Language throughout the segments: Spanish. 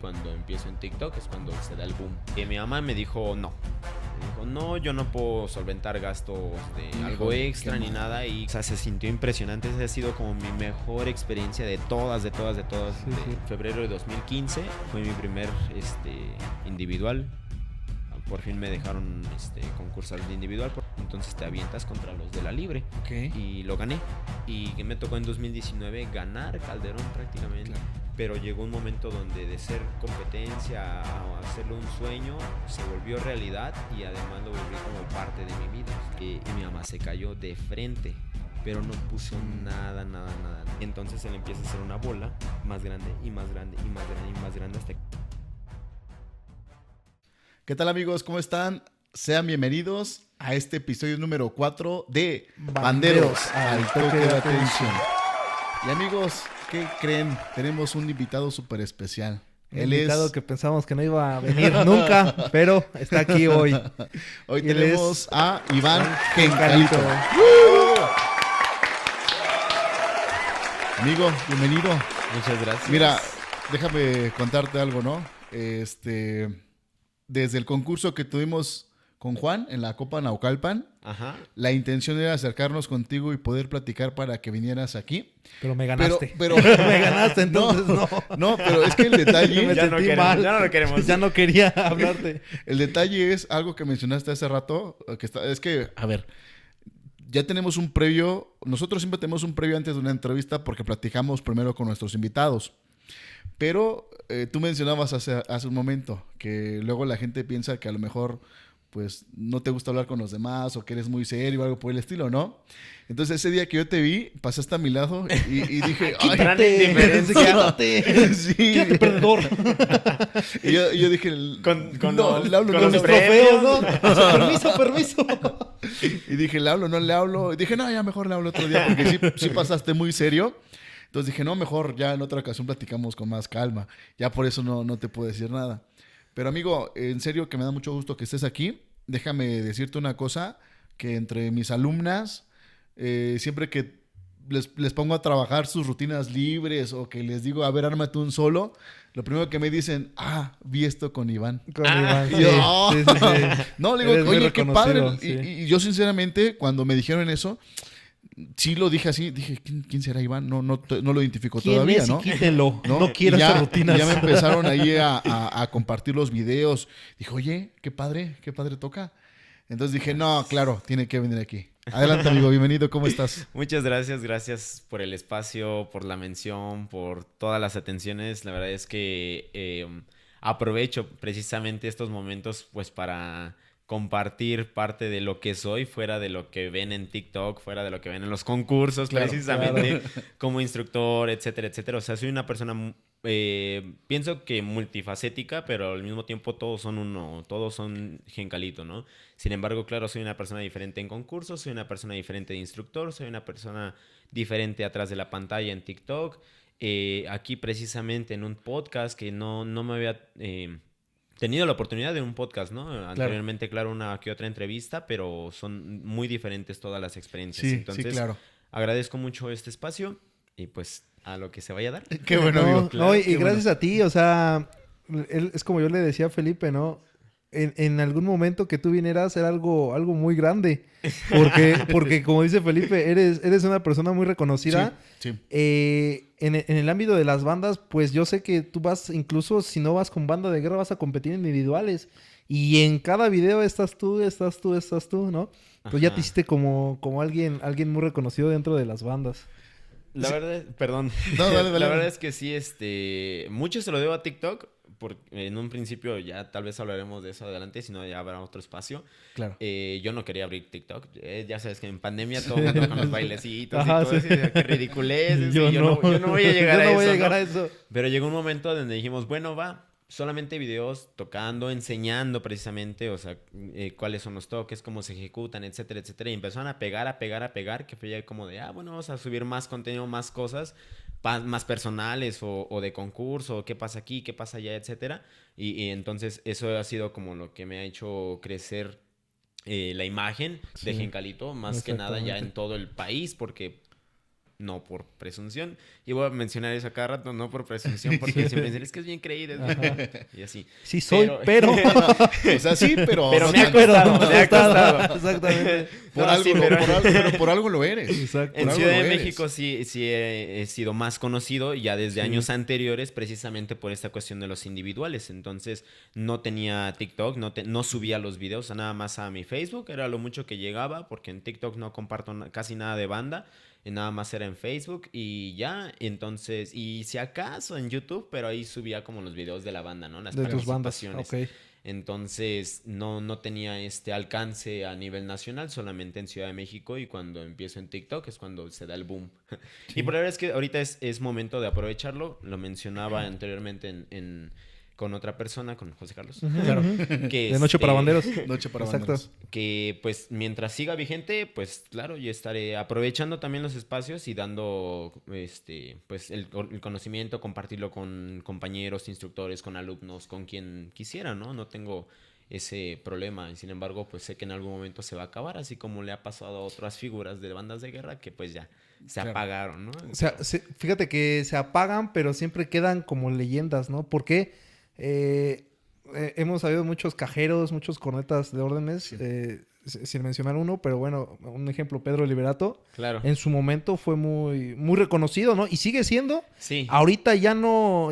Cuando empiezo en TikTok es cuando se da el boom. Y mi mamá me dijo no. Me dijo, no, yo no puedo solventar gastos de algo extra ni nada. Y, o sea, se sintió impresionante. Esa ha sido como mi mejor experiencia de todas. Sí, De sí. febrero de 2015 fue mi primer individual. Por fin me dejaron concursar de individual. Entonces te avientas contra los de la libre. Ok. Y lo gané. Y me tocó en 2019 ganar Calderón prácticamente. Claro. Pero llegó un momento donde de ser competencia a hacerlo un sueño, se volvió realidad y además lo volví como parte de mi vida. Y mi mamá se cayó de frente, pero no puso nada. Y entonces él empieza a hacer una bola más grande y más grande y más grande y más grande hasta que... ¿Qué tal, amigos? ¿Cómo están? Sean bienvenidos a este episodio número 4 de Banderos al toque de atención. Y amigos, ¿qué creen? Tenemos un invitado súper especial. Él invitado que pensamos que no iba a venir nunca, pero está aquí hoy. Hoy tenemos a Iván Gencalito. Amigo, bienvenido. Muchas gracias. Mira, déjame contarte algo, ¿no? Desde el concurso que tuvimos con Juan en la Copa Naucalpan, Ajá. la intención era acercarnos contigo y poder platicar para que vinieras aquí. Pero me ganaste. Pero me ganaste, entonces no. No, pero es que el detalle... Me sentí mal. Ya no lo queremos. Ya no quería hablarte. El detalle es algo que mencionaste hace rato, es que, a ver, ya tenemos un previo, nosotros siempre tenemos un previo antes de una entrevista porque platicamos primero con nuestros invitados. Pero tú mencionabas hace un momento que luego la gente piensa que a lo mejor pues no te gusta hablar con los demás o que eres muy serio o algo por el estilo, ¿no? Entonces ese día que yo te vi, pasaste a mi lado y dije... ¡Quítate! Sí. ¡Quítate, perdedor! Y yo dije... Con le hablo, con no, los Mis premios. trofeos, ¿no? Permiso. Y dije, ¿le hablo, no le hablo? Y dije, no, ya mejor le hablo otro día porque sí pasaste muy serio. Entonces dije, no, mejor ya en otra ocasión platicamos con más calma. Ya por eso no te puedo decir nada. Pero amigo, en serio que me da mucho gusto que estés aquí. Déjame decirte una cosa, que entre mis alumnas, siempre que les pongo a trabajar sus rutinas libres o que les digo, a ver, ármate un solo, lo primero que me dicen, vi esto con Iván. Con Iván, Y yo, sí. No, le digo, Eres muy oye, qué padre. reconocido, sí. Y yo sinceramente, cuando me dijeron eso, sí lo dije así, dije, ¿quién será Iván? No lo identifico ¿Quién todavía, es? ¿no? Y quítenlo. ¿No? No quiero Y esas rutinas. Ya me empezaron ahí a compartir los videos. Dije, oye, qué padre toca. Entonces dije, no, claro, tiene que venir aquí. Adelante, amigo, bienvenido, ¿cómo estás? Muchas gracias por el espacio, por la mención, por todas las atenciones. La verdad es que aprovecho precisamente estos momentos pues para compartir parte de lo que soy fuera de lo que ven en TikTok, fuera de lo que ven en los concursos, Claro, precisamente como instructor, etcétera, etcétera. O sea, soy una persona, pienso que multifacética, pero al mismo tiempo todos son uno, todos son Gencalito, ¿no? Sin embargo, claro, soy una persona diferente en concursos, soy una persona diferente de instructor, soy una persona diferente atrás de la pantalla en TikTok. Aquí precisamente en un podcast que no me había tenido la oportunidad de un podcast, ¿no? Anteriormente, claro, una que otra entrevista, pero son muy diferentes todas las experiencias. Sí, Entonces, sí, claro. agradezco mucho este espacio y pues a lo que se vaya a dar. Qué bueno, amigo. No, y Qué gracias bueno. a ti, o sea, es como yo le decía a Felipe, ¿no? En algún momento que tú vinieras era algo muy grande. Porque como dice Felipe, eres una persona muy reconocida. Sí. En el ámbito de las bandas, pues yo sé que tú vas, incluso si no vas con banda de guerra, vas a competir en individuales. Y en cada video estás tú, ¿no? Pues ya te hiciste como alguien muy reconocido dentro de las bandas. La verdad, perdón. No, dale. La verdad es que sí, mucho se lo debo a TikTok. Porque en un principio ya tal vez hablaremos de eso adelante, si no ya habrá otro espacio. Claro. Yo no quería abrir TikTok. Ya sabes que en pandemia todo el mundo con los bailecitos Ajá, y todo sí. eso. Qué ridiculez. Yo Yo no voy a llegar yo a no voy eso. a llegar ¿no? a eso. Pero llegó un momento donde dijimos, bueno, solamente videos tocando, enseñando precisamente, o sea, cuáles son los toques, cómo se ejecutan, etcétera, etcétera. Y empezaron a pegar, que fue ya como de, bueno, vamos a subir más contenido, más cosas, más personales o de concurso, qué pasa aquí, qué pasa allá, etcétera. Y entonces eso ha sido como lo que me ha hecho crecer la imagen de Gencalito, más que nada ya en todo el país, porque no por presunción. Y voy a mencionar eso a cada rato, no por presunción, porque siempre dicen, es que es bien creído. Y así. Sí soy, pero... O sea, sí, pero... Pero no me ha tanto. costado, me ha costado. Exactamente. Por No, algo, sí, pero por algo lo eres. Exacto. Por En algo Ciudad lo de eres. México sí he sido más conocido ya desde años anteriores, precisamente por esta cuestión de los individuales. Entonces, no tenía TikTok, no subía los videos nada más a mi Facebook, era lo mucho que llegaba, porque en TikTok no comparto casi nada de banda, nada más era en Facebook y ya. Entonces, y si acaso en YouTube, pero ahí subía como los videos de la banda, ¿no? Las De tus bandas. participaciones. Entonces, no tenía este alcance a nivel nacional, solamente en Ciudad de México, y cuando empiezo en TikTok es cuando se da el boom. Y por la verdad es que ahorita es momento de aprovecharlo. Lo mencionaba anteriormente con otra persona, con José Carlos. Claro. Que De Noche para Banderos. Noche para Exacto. banderos. que pues mientras siga vigente, pues claro, yo estaré aprovechando también los espacios y dando pues el conocimiento, compartirlo con compañeros, instructores, con alumnos, con quien quisiera, ¿no? No tengo ese problema, y sin embargo, pues sé que en algún momento se va a acabar, así como le ha pasado a otras figuras de bandas de guerra que pues ya se Claro. apagaron, ¿no? O sea, fíjate que se apagan, pero siempre quedan como leyendas, ¿no? Porque hemos sabido muchos cajeros, muchos cornetas de órdenes, Sí. sin mencionar uno, pero bueno, un ejemplo, Pedro Liberato, Claro. en su momento fue muy, muy reconocido, ¿no? Y sigue siendo. Sí. Ahorita ya no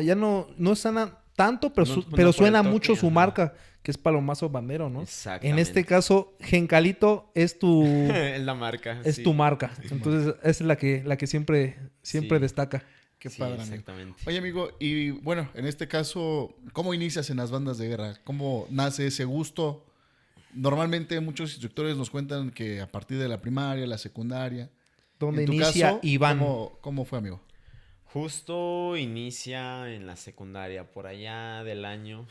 suena tanto, pero, No, pero no por suena el toque, mucho su ajá. marca, que es Palomazo Bandero, ¿no? En Exactamente. este caso, Gencalito es tu, Es la marca. es sí. tu marca. Entonces, esa es la que siempre Sí. destaca. Qué Sí, padre, amigo. exactamente. Oye, amigo, y bueno, en este caso, ¿cómo inicias en las bandas de guerra? ¿Cómo nace ese gusto? Normalmente muchos instructores nos cuentan que a partir de la primaria, la secundaria. Donde En tu inicia caso, Iván. ¿cómo fue, amigo? Justo inicia en la secundaria, por allá del año.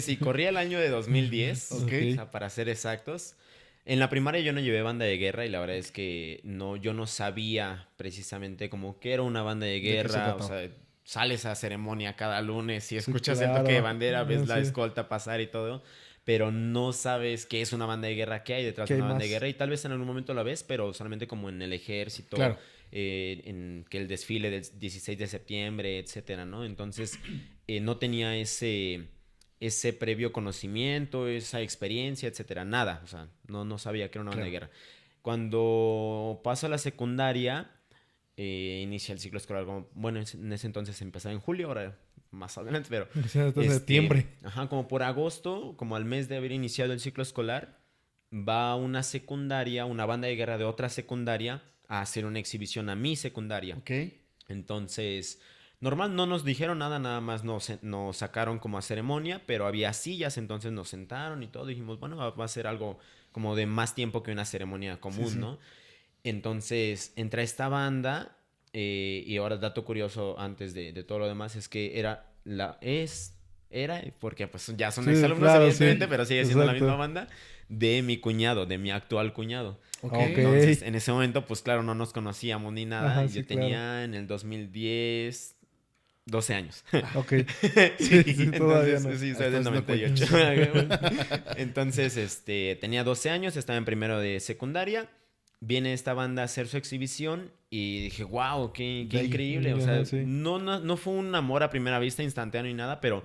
Sí, corría el año de 2010, Ok. o sea, para ser exactos. En la primaria yo no llevé banda de guerra y la verdad es que yo no sabía precisamente como que era una banda de qué se guerra. O trataba? sea, sales a ceremonia cada lunes y Sí, escuchas el claro. toque de bandera, ves la Sí. escolta pasar y todo, pero no sabes qué es una banda de guerra, qué hay detrás ¿Qué de hay una banda de más? guerra, y tal vez en algún momento la ves, pero solamente como en el ejército, Claro. en que el desfile del 16 de septiembre, etcétera, ¿no? Entonces, no tenía ese previo conocimiento, esa experiencia, etcétera, nada, o sea, no sabía que era una banda de Claro. guerra. Cuando paso a la secundaria, inicia el ciclo escolar, bueno, en ese entonces empezaba en julio, ahora más adelante, pero Hasta septiembre. ajá, como por agosto, como al mes de haber iniciado el ciclo escolar, va una secundaria, una banda de guerra de otra secundaria, a hacer una exhibición a mi secundaria. Ok. Entonces, normal, no nos dijeron nada más nos sacaron como a ceremonia, pero había sillas, entonces nos sentaron y todo. Dijimos, bueno, va a ser algo como de más tiempo que una ceremonia común, Sí, sí. ¿no? Entonces, entra esta banda, y ahora dato curioso antes de todo lo demás, es que porque pues ya son Sí, exalumnos claro, evidentemente, sí. pero sigue siendo la Exacto. misma banda, de mi cuñado, de mi actual cuñado. Ok. Ok. Entonces, en ese momento, pues claro, no nos conocíamos ni nada. Ajá, Y sí, yo tenía en el 2010 12 años. Ok. Sí, todavía Entonces, no. sí, soy del Entonces, 98. Entonces, tenía 12 años, estaba en primero de secundaria. Viene esta banda a hacer su exhibición y dije, wow, qué De ahí. increíble. O Ajá, sea, sí. no fue un amor a primera vista instantáneo ni nada, pero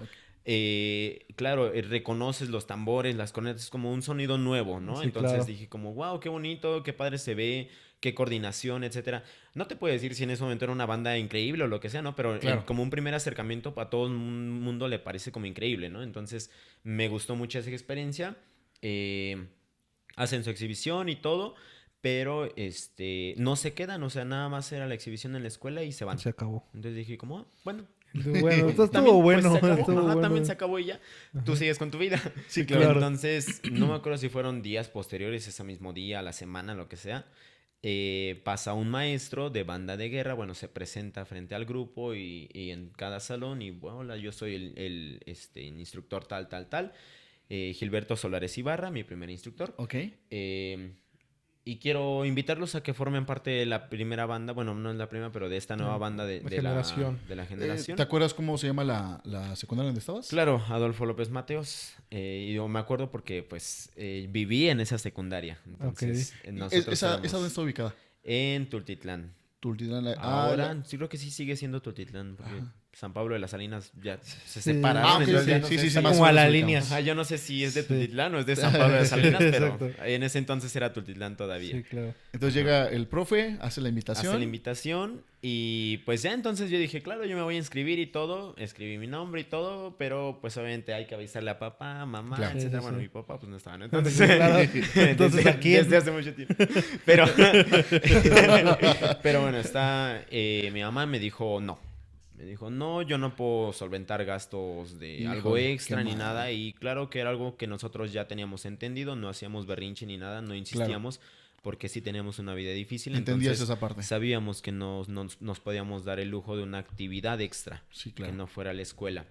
claro, reconoces los tambores, las cornetas, es como un sonido nuevo, ¿no? Sí, Entonces claro. dije como, wow, qué bonito, qué padre se ve, qué coordinación, etcétera. No te puedo decir si en ese momento era una banda increíble o lo que sea, ¿no? Pero Claro. como un primer acercamiento a todo el mundo le parece como increíble, ¿no? Entonces me gustó mucho esa experiencia. Hacen su exhibición y todo, pero no se quedan, o sea, nada más era la exhibición en la escuela y se van. Se acabó. Entonces dije como, bueno. Bueno, esto También, estuvo pues, bueno. se acabó. Estuvo Ajá, bueno. también se acabó y ya. Tú sigues con tu vida. Sí, claro. Entonces, no me acuerdo si fueron días posteriores, ese mismo día, a la semana, lo que sea. Pasa un maestro de banda de guerra, bueno, se presenta frente al grupo y en cada salón, y bueno, hola, yo soy el instructor tal. Gilberto Solares Ibarra, mi primer instructor. Ok. Y quiero invitarlos a que formen parte de la primera banda, bueno, no es la primera, pero de esta nueva banda de la generación. generación. ¿Te acuerdas cómo se llama la secundaria donde estabas? Claro, Adolfo López Mateos. Y yo me acuerdo porque pues viví en esa secundaria. Entonces, nosotros ¿Esa éramos dónde está ubicada? en Tultitlán. Tultitlán. Ahora, sí creo que sí sigue siendo Tultitlán, porque Ajá. San Pablo de las Salinas ya se Sí. separaron. Ah, ok, entonces ya sí, no sí, sé sí, si- sí, más como o a menos la ubicamos. línea. Ajá, yo no sé si es de Sí. Tultitlán o es de San Pablo de las Salinas, pero Exacto. en ese entonces era Tultitlán todavía. Sí, claro. Entonces llega el profe, hace la invitación. Hace la invitación y pues ya entonces yo dije, claro, yo me voy a inscribir y todo, escribí mi nombre y todo, pero pues obviamente hay que avisarle a papá, mamá, Claro. etcétera. Sí, sí, Bueno, sí. mi papá pues no estaba, ¿no? Entonces, Sí, claro. Entonces, ¿a quién? Desde hace mucho tiempo. Pero, pero bueno, mi mamá me dijo no. Me dijo, no, yo no puedo solventar gastos de algo Híjole, extra qué ni mal. nada. Y claro que era algo que nosotros ya teníamos entendido, no hacíamos berrinche ni nada, no insistíamos, porque sí teníamos una vida difícil. Entendías Entonces, esa parte. sabíamos que nos podíamos dar el lujo de una actividad extra, Sí, claro. que no fuera la escuela.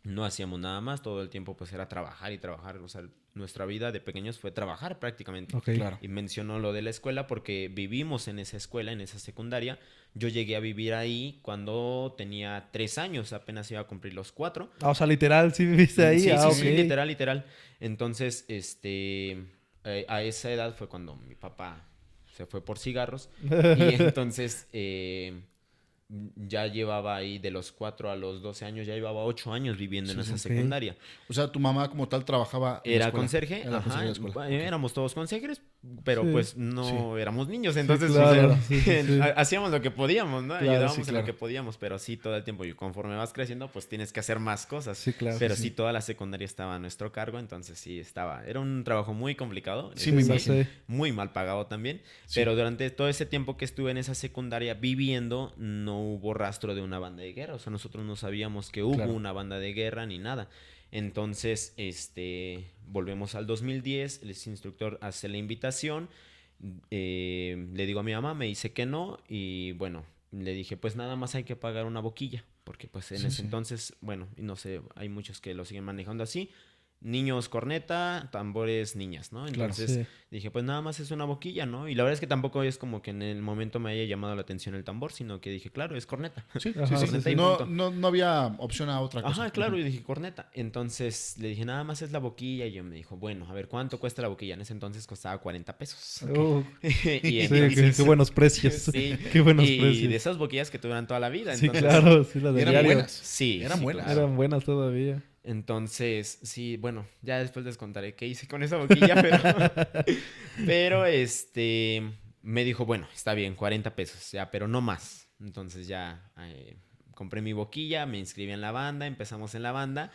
No hacíamos nada más, todo el tiempo pues era trabajar y trabajar. O sea, nuestra vida de pequeños fue trabajar prácticamente. Ok. Claro. Y mencionó lo de la escuela porque vivimos en esa escuela, en esa secundaria. Yo llegué a vivir ahí cuando tenía 3 años, apenas iba a cumplir los 4. Ah, o sea, literal, sí viviste ahí. Sí, Ah, sí, ok. sí, literal, literal. Entonces, a esa edad fue cuando mi papá se fue por cigarros. Y entonces, ya llevaba ahí de los 4 a los 12 años, ya llevaba 8 años viviendo en Sí, esa sí. secundaria. O sea, tu mamá como tal trabajaba en la Era escuela. conserje, Era conserje ajá, de la escuela. Ok. éramos todos conserjes, pero Sí. pues no éramos niños, entonces claro, o sea, sí, sí, sí. hacíamos lo que podíamos, ¿no? Claro, Ayudábamos sí, en claro. lo que podíamos, pero sí todo el tiempo y conforme vas creciendo, pues tienes que hacer más cosas. Sí, claro. Pero sí, sí, toda la secundaria estaba a nuestro cargo, entonces sí era un trabajo muy complicado, Sí, me lo imagino. sé. muy mal pagado también, Sí. pero durante todo ese tiempo que estuve en esa secundaria viviendo, no hubo rastro de una banda de guerra, o sea, nosotros no sabíamos que hubo Claro. una banda de guerra ni nada. Entonces, volvemos al 2010, el instructor hace la invitación, le digo a mi mamá, me dice que no, y bueno, le dije, pues nada más hay que pagar una boquilla, porque pues en Sí, ese sí. entonces, bueno, y no sé, hay muchos que lo siguen manejando así, niños corneta, tambores niñas, ¿no? Claro. Entonces Sí. dije, pues nada más es una boquilla, ¿no? Y la verdad es que tampoco es como que en el momento me haya llamado la atención el tambor, sino que dije, claro, es corneta. Sí, Ajá, sí, sí, sí. sí. No, Punto. no había opción a otra cosa. Ajá, claro, y dije corneta. Entonces le dije, nada más es la boquilla. Y yo me dijo, bueno, a ver, ¿cuánto cuesta la boquilla? En ese entonces costaba 40 pesos. Oh, Y sí, qué buenos precios. Sí, Qué buenos y precios. de esas boquillas que te duran toda la vida. Sí, Entonces, claro, sí, las Y de eran diario. buenas. Sí, Eran sí, buenas. claro. Eran buenas todavía. Entonces, sí, bueno, ya después les contaré qué hice con esa boquilla, pero me dijo, bueno, está bien, 40 pesos, ya, pero no más. Entonces ya compré mi boquilla, me inscribí en la banda, empezamos en la banda.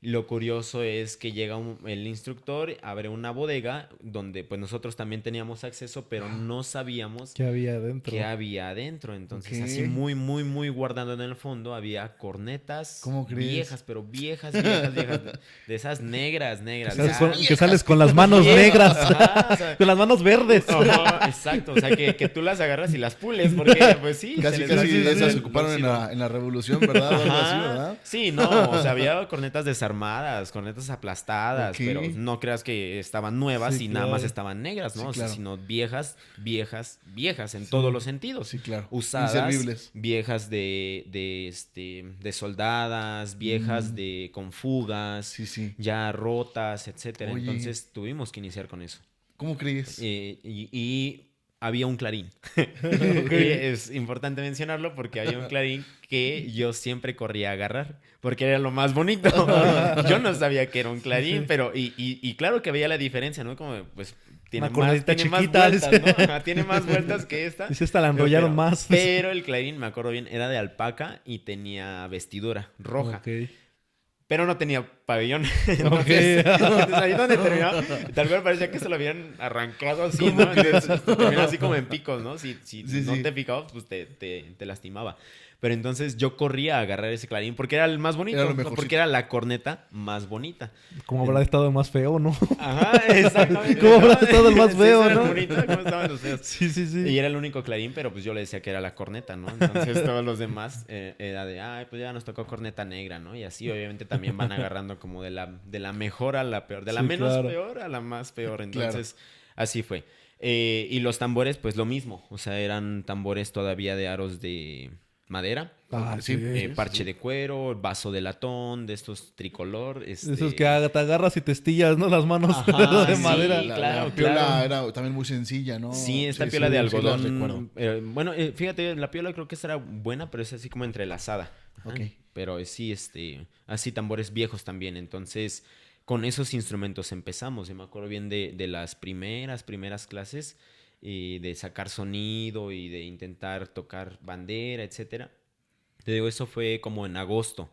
Lo curioso es que llega el instructor, abre una bodega donde pues nosotros también teníamos acceso, pero no sabíamos ¿Qué había adentro? qué había adentro. Entonces, Ok. así muy, muy, muy guardando en el fondo, había cornetas ¿Cómo crees? viejas, pero viejas, viejas, viejas. De esas negras, negras. Que sales, ya. que sales con las manos Viejas, negras. ajá, o sea, Con las manos verdes. ajá, exacto, o sea, que tú las agarras y las pules, porque pues sí. Casi, se les va casi quitando esas se el ocuparon en óxido. la revolución, ¿verdad? O algo así, Ajá. ¿verdad? Sí, no, o sea, había cornetas desarmadas, cornetas aplastadas, Ok. pero no creas que estaban nuevas Sí, y nada más claro. estaban negras, ¿no? Sí, O sea, claro. sino viejas, viejas, viejas en todos los sentidos. Sí, claro. Usadas, Inservibles. viejas de soldadas, viejas con fugas, Sí, sí. ya rotas, etcétera. Oye. Entonces tuvimos que iniciar con eso. ¿Cómo crees? Y había un clarín. Ok. Y es importante mencionarlo porque había un clarín que yo siempre corría a agarrar, porque era lo más bonito. Yo no sabía que era un clarín, Sí. pero y claro que veía la diferencia, ¿no? Como pues tiene Una cornetita tiene más chiquita, vueltas, dice. ¿no? Ajá, tiene más vueltas que esta. Y si esta la enrollaron más. Pero el clarín, me acuerdo bien, era de alpaca y tenía vestidura roja. Ok. Pero no tenía pabellón. Entonces, entonces ahí donde terminó, tal cual parecía que se lo habían arrancado así, ¿no? Entonces, terminó así como en picos, ¿no? Si Sí, no sí. te picabas, pues te lastimaba. Pero entonces yo corría a agarrar ese clarín porque era el más bonito. Era lo ¿no? mejorcito. Porque era la corneta más bonita. Como habrá estado más feo, ¿no? Ajá, exactamente. ¿Cómo habrá estado el más Sí, feo, era el no? bonito, ¿cómo estaban los feos? Sí, sí, sí. Y era el único clarín, pero pues yo le decía que era la corneta, ¿no? Entonces todos los demás era de, ay, pues ya nos tocó corneta negra, ¿no? Y así obviamente también van agarrando como de la mejor a la peor, de la Sí, menos claro. peor a la más peor. Entonces, así fue. Y los tambores, pues lo mismo. O sea, eran tambores todavía de aros madera. Sí. Parche de cuero, vaso de latón, de estos tricolor. Esos que te agarras y te estillas, ¿no? Las manos Ajá, de sí, madera. claro, La piola claro. era también muy sencilla, ¿no? Sí, esta Sí, piola sí, de sí las recuerdo. algodón. Bueno, fíjate, la piola creo que esta era buena, pero es así como entrelazada. Ajá. Ok. Pero sí, así tambores viejos también. Entonces, con esos instrumentos empezamos. Yo me acuerdo bien de las primeras clases, de sacar sonido y de intentar tocar bandera, etcétera. Te digo, eso fue como en agosto.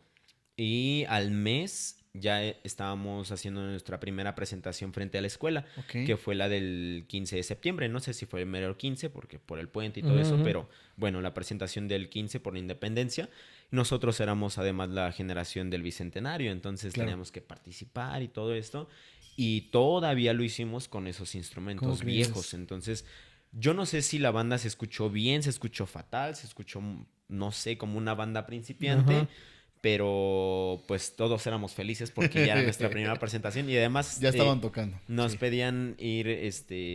Y al mes ya estábamos haciendo nuestra primera presentación frente a la escuela, Ok. que fue la del 15 de septiembre. No sé si fue el mero 15, porque por el puente y todo Ujú, eso, ujú. pero bueno, la presentación del 15 por la independencia. Nosotros éramos además la generación del bicentenario, entonces Claro. teníamos que participar y todo esto. Y todavía lo hicimos con esos ¿Cómo instrumentos crees? viejos. Entonces, yo no sé si la banda se escuchó bien, se escuchó fatal, se escuchó, no sé, como una banda principiante. Ajá. Pero pues todos éramos felices porque ya era nuestra primera presentación y además Ya estaban tocando. nos Sí. pedían ir,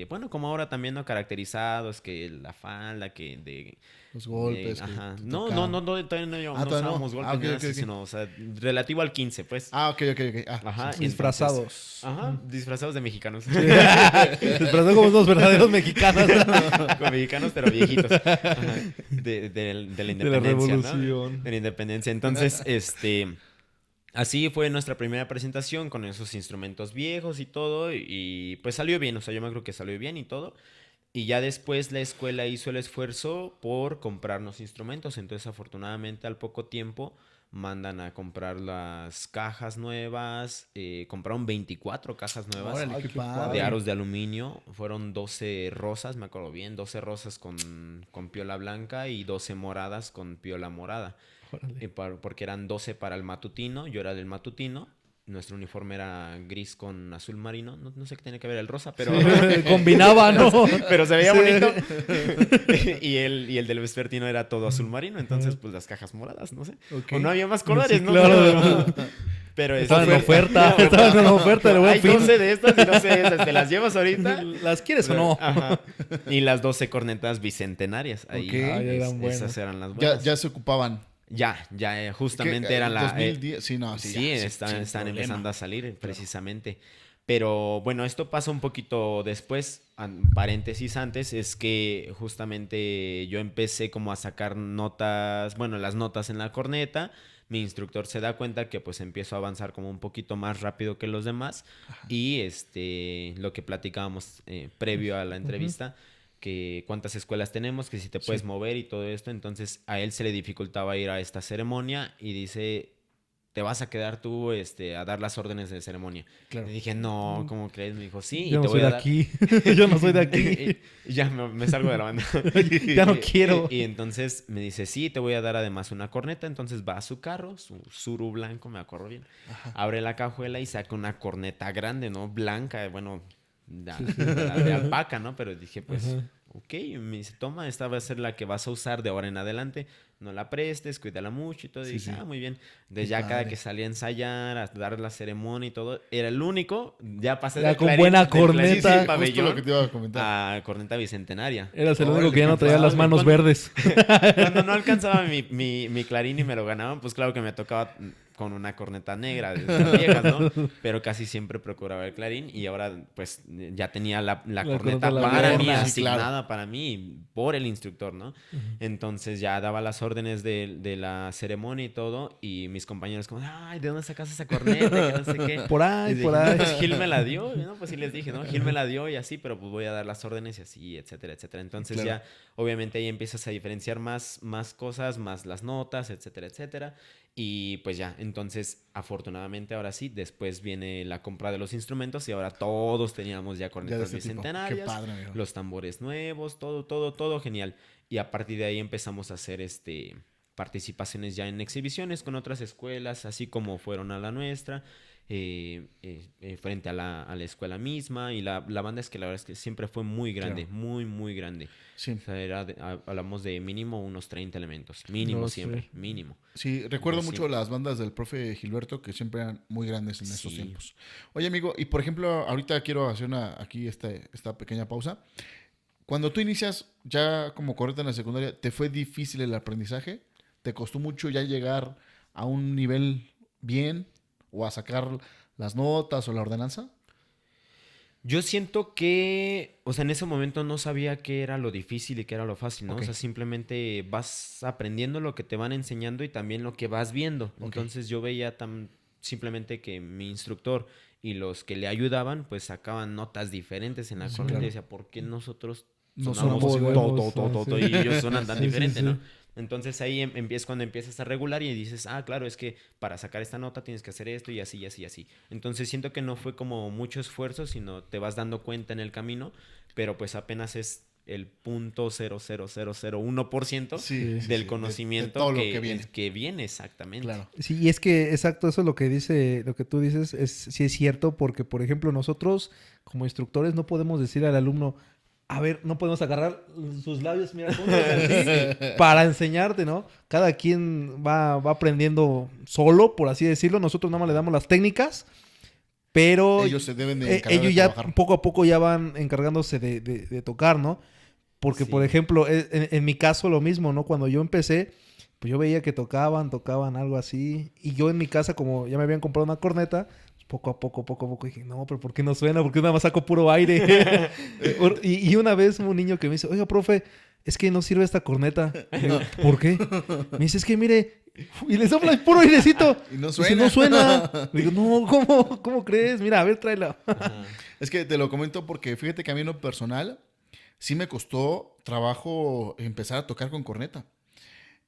bueno, como ahora también, ¿no? Caracterizados, que la falda, que de... Los golpes. que ajá. te No, tocaban. todavía no, Ah, todavía no. usábamos golpes Ah, ni nada ok, así, ok. sino, o sea, relativo al 15, pues. Ah, ok. Ah, Ajá. sí. Disfrazados. Ajá, disfrazados de mexicanos. Disfrazados como unos verdaderos mexicanos. Como mexicanos, pero viejitos. Ajá. De la independencia, ¿no? revolución. De la independencia. Entonces, así fue nuestra primera presentación con esos instrumentos viejos y todo. Y pues salió bien, o sea, yo me creo que salió bien y todo. Y ya después la escuela hizo el esfuerzo por comprarnos instrumentos. Entonces, afortunadamente, al poco tiempo mandan a comprar las cajas nuevas. Compraron 24 cajas nuevas Órale, Ay, qué qué padre. de aros de aluminio. Fueron 12 rosas, me acuerdo bien. 12 rosas con piola blanca y 12 moradas con piola morada. Órale. Porque eran 12 para el matutino. Yo era del matutino. Nuestro uniforme era gris con azul marino. No sé qué tiene que ver el rosa, pero... Combinaba, ¿no? pero se veía Sí. bonito. y el del vespertino era todo azul marino. Entonces, pues las cajas moradas, no sé. Ok. O no había más colores, Sí, ¿no? claro. Pero Estaban en oferta. Estaban en oferta. Hay 12 de estas y no sé, esas, ¿te las llevas ahorita? ¿Las quieres o no? Ajá. Y las 12 cornetas bicentenarias. Ahí, Ok. Ay, eran buenas. esas eran las Ya, buenas. ya se ocupaban. Ya, justamente ¿Qué? eran la... 2010. Sí, no, sí. Sí, ya, están sin problema. empezando a salir precisamente. Pero bueno, esto pasa un poquito después, paréntesis antes, es que justamente yo empecé como a sacar notas, bueno, las notas en la corneta. Mi instructor se da cuenta que pues empiezo a avanzar como un poquito más rápido que los demás. Y lo que platicábamos previo a la entrevista, que cuántas escuelas tenemos, que si te puedes Sí. mover y todo esto. Entonces a él se le dificultaba ir a esta ceremonia y dice, te vas a quedar tú a dar las órdenes de ceremonia. Claro. Le dije, no, ¿cómo crees? Me dijo, sí, y Yo te no voy soy a de dar... aquí. Yo no soy de aquí. Y ya me salgo de la banda. Ya no quiero. Y entonces me dice, sí, te voy a dar además una corneta. Entonces va a su carro, su Suru blanco, me acuerdo bien. Abre la cajuela y saca una corneta grande, ¿no? Blanca, bueno, de alpaca, ¿no? Pero dije, pues, Ajá. ok. Y me dice, toma, esta va a ser la que vas a usar de ahora en adelante. No la prestes, cuídala mucho y todo. Sí, Y dije, sí. muy bien. Entonces Qué ya cada padre. que salía a ensayar, a dar la ceremonia y todo, era el único. Ya pasé Ya del con clarín- buena del clarín corneta. sin Sí, Justo pabellón lo que te iba a comentar. a corneta bicentenaria. Eras el Órale, único que ya qué no traía las padre. manos ¿Cuándo? verdes. Cuando no alcanzaba mi clarín y me lo ganaban, pues claro que me tocaba con una corneta negra de las viejas, ¿no? Pero casi siempre procuraba el clarín y ahora pues ya tenía la corneta corneta, la para mí, gorra. Sí, claro. asignada para mí por el instructor, ¿no? Entonces ya daba las órdenes de la ceremonia y todo y mis compañeros como, ay, ¿de dónde sacas esa corneta? Que no sé qué. Por ahí, Y dije, por "No, ahí". pues Gil me la dio, ¿no? Pues sí les dije, ¿no? Gil me la dio y así, pero pues voy a dar las órdenes y así, etcétera, etcétera. Entonces Claro. ya, obviamente ahí empiezas a diferenciar más cosas, más las notas, etcétera, etcétera. Y pues ya, entonces, afortunadamente ahora sí, después viene la compra de los instrumentos y ahora todos teníamos ya Ya de cornetas ese tipo. Qué bicentenarias, padre, amigo. los tambores nuevos, todo genial. Y a partir de ahí empezamos a hacer participaciones ya en exhibiciones con otras escuelas, así como fueron a la nuestra, frente a la escuela misma. Y la banda es que la verdad es que siempre fue muy grande, Claro. muy grande. Sí. O sea, hablamos de mínimo unos 30 elementos, mínimo No, siempre, sí. mínimo. Sí, recuerdo Sí. mucho las bandas del profe Gilberto que siempre eran muy grandes en estos Sí. tiempos. Oye, amigo, y por ejemplo, ahorita quiero hacer aquí esta pequeña pausa. Cuando tú inicias ya como correcta en la secundaria, ¿te fue difícil el aprendizaje? ¿Te costó mucho ya llegar a un nivel bien o a sacar las notas o la ordenanza? Yo siento que, o sea, en ese momento no sabía qué era lo difícil y qué era lo fácil, ¿no? Ok. O sea, simplemente vas aprendiendo lo que te van enseñando y también lo que vas viendo. Ok. Entonces yo veía simplemente que mi instructor y los que le ayudaban, pues sacaban notas diferentes en la Sí, corneta claro. y decía, ¿por qué nosotros No sonamos sonamos igual. Podemos, y ellos suenan tan Sí, sí, diferente, sí. ¿no? Entonces ahí empiezas cuando empiezas a regular y dices, ah, claro, es que para sacar esta nota tienes que hacer esto y así, y así, y así. Entonces siento que no fue como mucho esfuerzo, sino te vas dando cuenta en el camino, pero pues apenas es el 0.00001% Sí, sí, del sí, conocimiento de todo lo que viene. que viene exactamente. Claro. Sí, y es que, exacto, eso es lo que dice, lo que tú dices, sí es cierto, porque, por ejemplo, nosotros como instructores no podemos decir al alumno, a ver, no podemos agarrar sus labios, mira, pónganlos así, para enseñarte, ¿no? Cada quien va aprendiendo solo, por así decirlo. Nosotros nada más le damos las técnicas, pero Ellos se deben de encargar ellos de ya trabajar. poco a poco ya van encargándose de tocar, ¿no? Porque, por Sí. ejemplo, en mi caso lo mismo, ¿no? Cuando yo empecé, pues yo veía que tocaban algo así. Y yo en mi casa, como ya me habían comprado una corneta, pues poco a poco, dije, no, pero ¿por qué no suena? ¿Por qué nada más saco puro aire? y una vez un niño que me dice, oiga, profe, es que no sirve esta corneta. Y digo, ¿por qué? Me dice, es que mire, y le sopla el puro airecito. Y no Dice, suena. no suena. Le digo, no, ¿cómo crees? Mira, a ver, tráela. Ajá. Es que te lo comento porque fíjate que a mí en lo personal sí me costó trabajo empezar a tocar con corneta.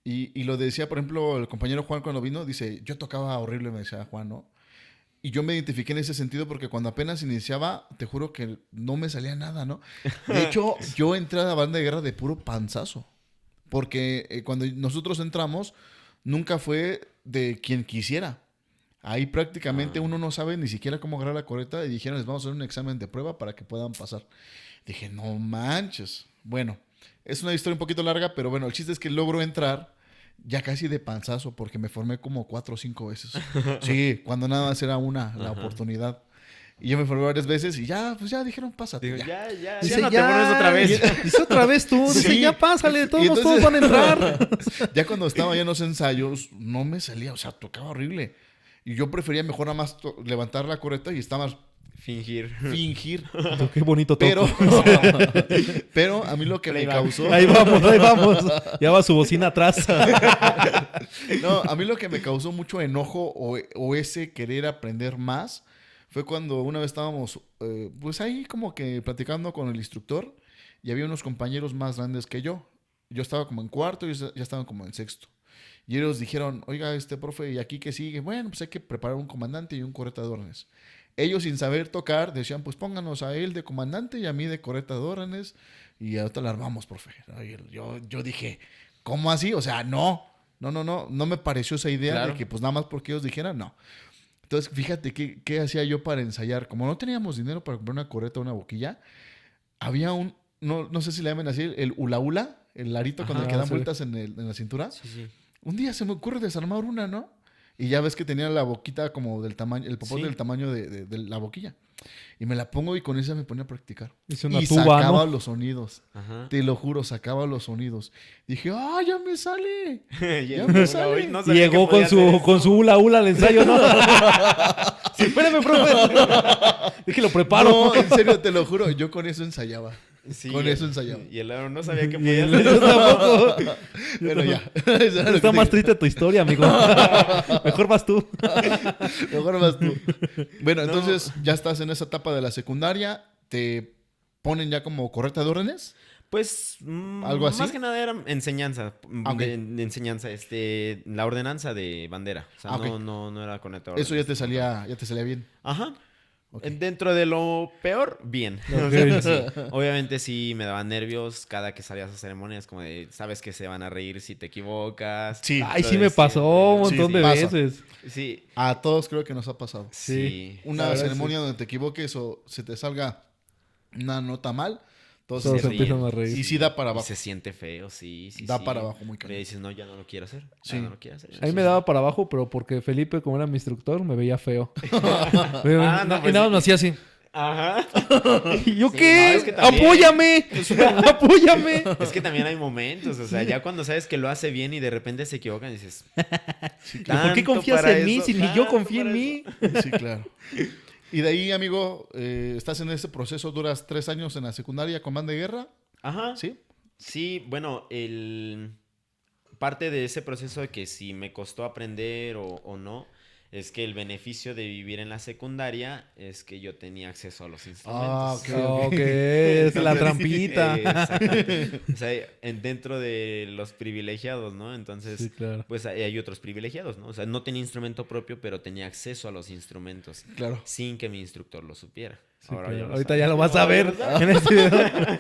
Y lo decía, por ejemplo, el compañero Juan cuando vino, dice, yo tocaba horrible, me decía Juan, ¿no? Y yo me identifiqué en ese sentido porque cuando apenas iniciaba, te juro que no me salía nada, ¿no? De hecho, yo entré a la banda de guerra de puro panzazo. Porque cuando nosotros entramos, nunca fue de quien quisiera. Ahí prácticamente uno no sabe ni siquiera cómo agarrar la corneta y dijeron, les vamos a hacer un examen de prueba para que puedan pasar. Dije, no manches. Bueno, es una historia un poquito larga, pero bueno, el chiste es que logro entrar ya casi de panzazo porque me formé como 4 o 5 veces. Sí, cuando nada más era una la Ajá. oportunidad. Y yo me formé varias veces y ya, pues ya dijeron, pásate. Digo, ya. ya Dice, no te pones otra vez. Dice otra vez tú. Dice, Sí. ya pásale, todos, Y entonces- todos van a entrar. Ya cuando estaba ya en los ensayos, no me salía, o sea, tocaba horrible. Y yo prefería mejor nada más levantar la corneta y estaba Fingir. fingir. Qué bonito toco. Pero, pero a mí lo que me Playback. causó... Ahí vamos. Ya va su bocina atrás. No, a mí lo que me causó mucho enojo o ese querer aprender más fue cuando una vez estábamos, pues ahí como que platicando con el instructor y había unos compañeros más grandes que yo. Yo estaba como en cuarto y ellos ya estaban como en sexto. Y ellos dijeron, oiga, profe, ¿y aquí qué sigue? Bueno, pues hay que preparar un comandante y un correta de órdenes. Ellos sin saber tocar decían, pues pónganos a él de comandante y a mí de correta de órdenes y ahorita la armamos, profe. Y yo dije, ¿cómo así? O sea, no me pareció esa idea Claro. de que pues nada más porque ellos dijeran, no. Entonces, fíjate qué hacía yo para ensayar. Como no teníamos dinero para comprar una correta o una boquilla, había no sé si le llaman así, el hula hula, el arito con Ajá, el que dan sí. vueltas en la cintura. Sí, sí. Un día se me ocurre desarmar una, ¿no? Y ya ves que tenía la boquita como del tamaño, el popote Sí. del tamaño de la boquilla. Y me la pongo y con esa me ponía a practicar. Hice una Y tuba, sacaba ¿no? los sonidos. Ajá. Te lo juro, sacaba los sonidos. Dije, ¡ah, ya me sale! Ya me sale. no sabía Llegó que podía hacer esto. con su hula al ensayo, ¿no? Sí, espérame, profe. Dije, lo preparo. No, en serio, te lo juro. Yo con eso ensayaba. Sí, Con eso ensayaba. Y el Aaron no sabía que Y podía el- hacer yo eso. tampoco. Bueno, ya. Eso era lo Está que más te- triste tu historia, amigo. Mejor vas tú. Mejor vas tú. Bueno, entonces ya estás en esa etapa de la secundaria. Te ponen ya como correcta de órdenes. Pues, ¿Algo así? más que nada era enseñanza. Ah, ok. De enseñanza, la ordenanza de bandera. O sea, Ah, ok. no era con esta Eso orden. ya te salía bien. Ajá. Ok. Dentro de lo peor, bien. Ok. O sea, sí. Obviamente sí me daban nervios cada que salías a ceremonias, como de, sabes que se van a reír si te equivocas. Sí. Ay, Lo sí de me pasó un siempre. montón Sí, de pasa. veces. Sí, A todos creo que nos ha pasado. sí. La Una verdad, ceremonia donde te equivoques o se te salga una nota mal. Todos Todos se se ríen. empiezan a reír. Y sí da para Y abajo. se siente feo, sí. Da sí. para abajo muy Le cañón. dices, no, ya no lo quiero hacer. Sí. Ya no lo quiero hacer. A mí me daba para abajo, pero porque Felipe, como era mi instructor, me veía feo. Ah, no, Y pues nada sí. más hacía así. Ajá. ¿Y yo Sí, qué? no, es que también- ¡Apóyame! ¡Apóyame! Es que también hay momentos, o sea, ya cuando sabes que lo hace bien y de repente se equivocan, dices... ¿Por qué "Tanto confías para en mí eso, si ni yo tanto confío en para mí? Sí, claro. Y de ahí, amigo, estás en este proceso, duras 3 años en la secundaria con banda de guerra, Ajá. ¿sí? Sí, bueno, parte de ese proceso de que si me costó aprender o no, es que el beneficio de vivir en la secundaria es que yo tenía acceso a los instrumentos. Ah, ok. Ok, es la Entonces, trampita. exactamente. O sea, dentro de los privilegiados, ¿no? Entonces, Sí, claro. pues hay otros privilegiados, ¿no? O sea, no tenía instrumento propio, pero tenía acceso a los instrumentos Claro. sin que mi instructor lo supiera. Sí, Ahora claro. ya lo Ahorita sabe. ya lo vas a Ahora ya ver lo sabe. en este video.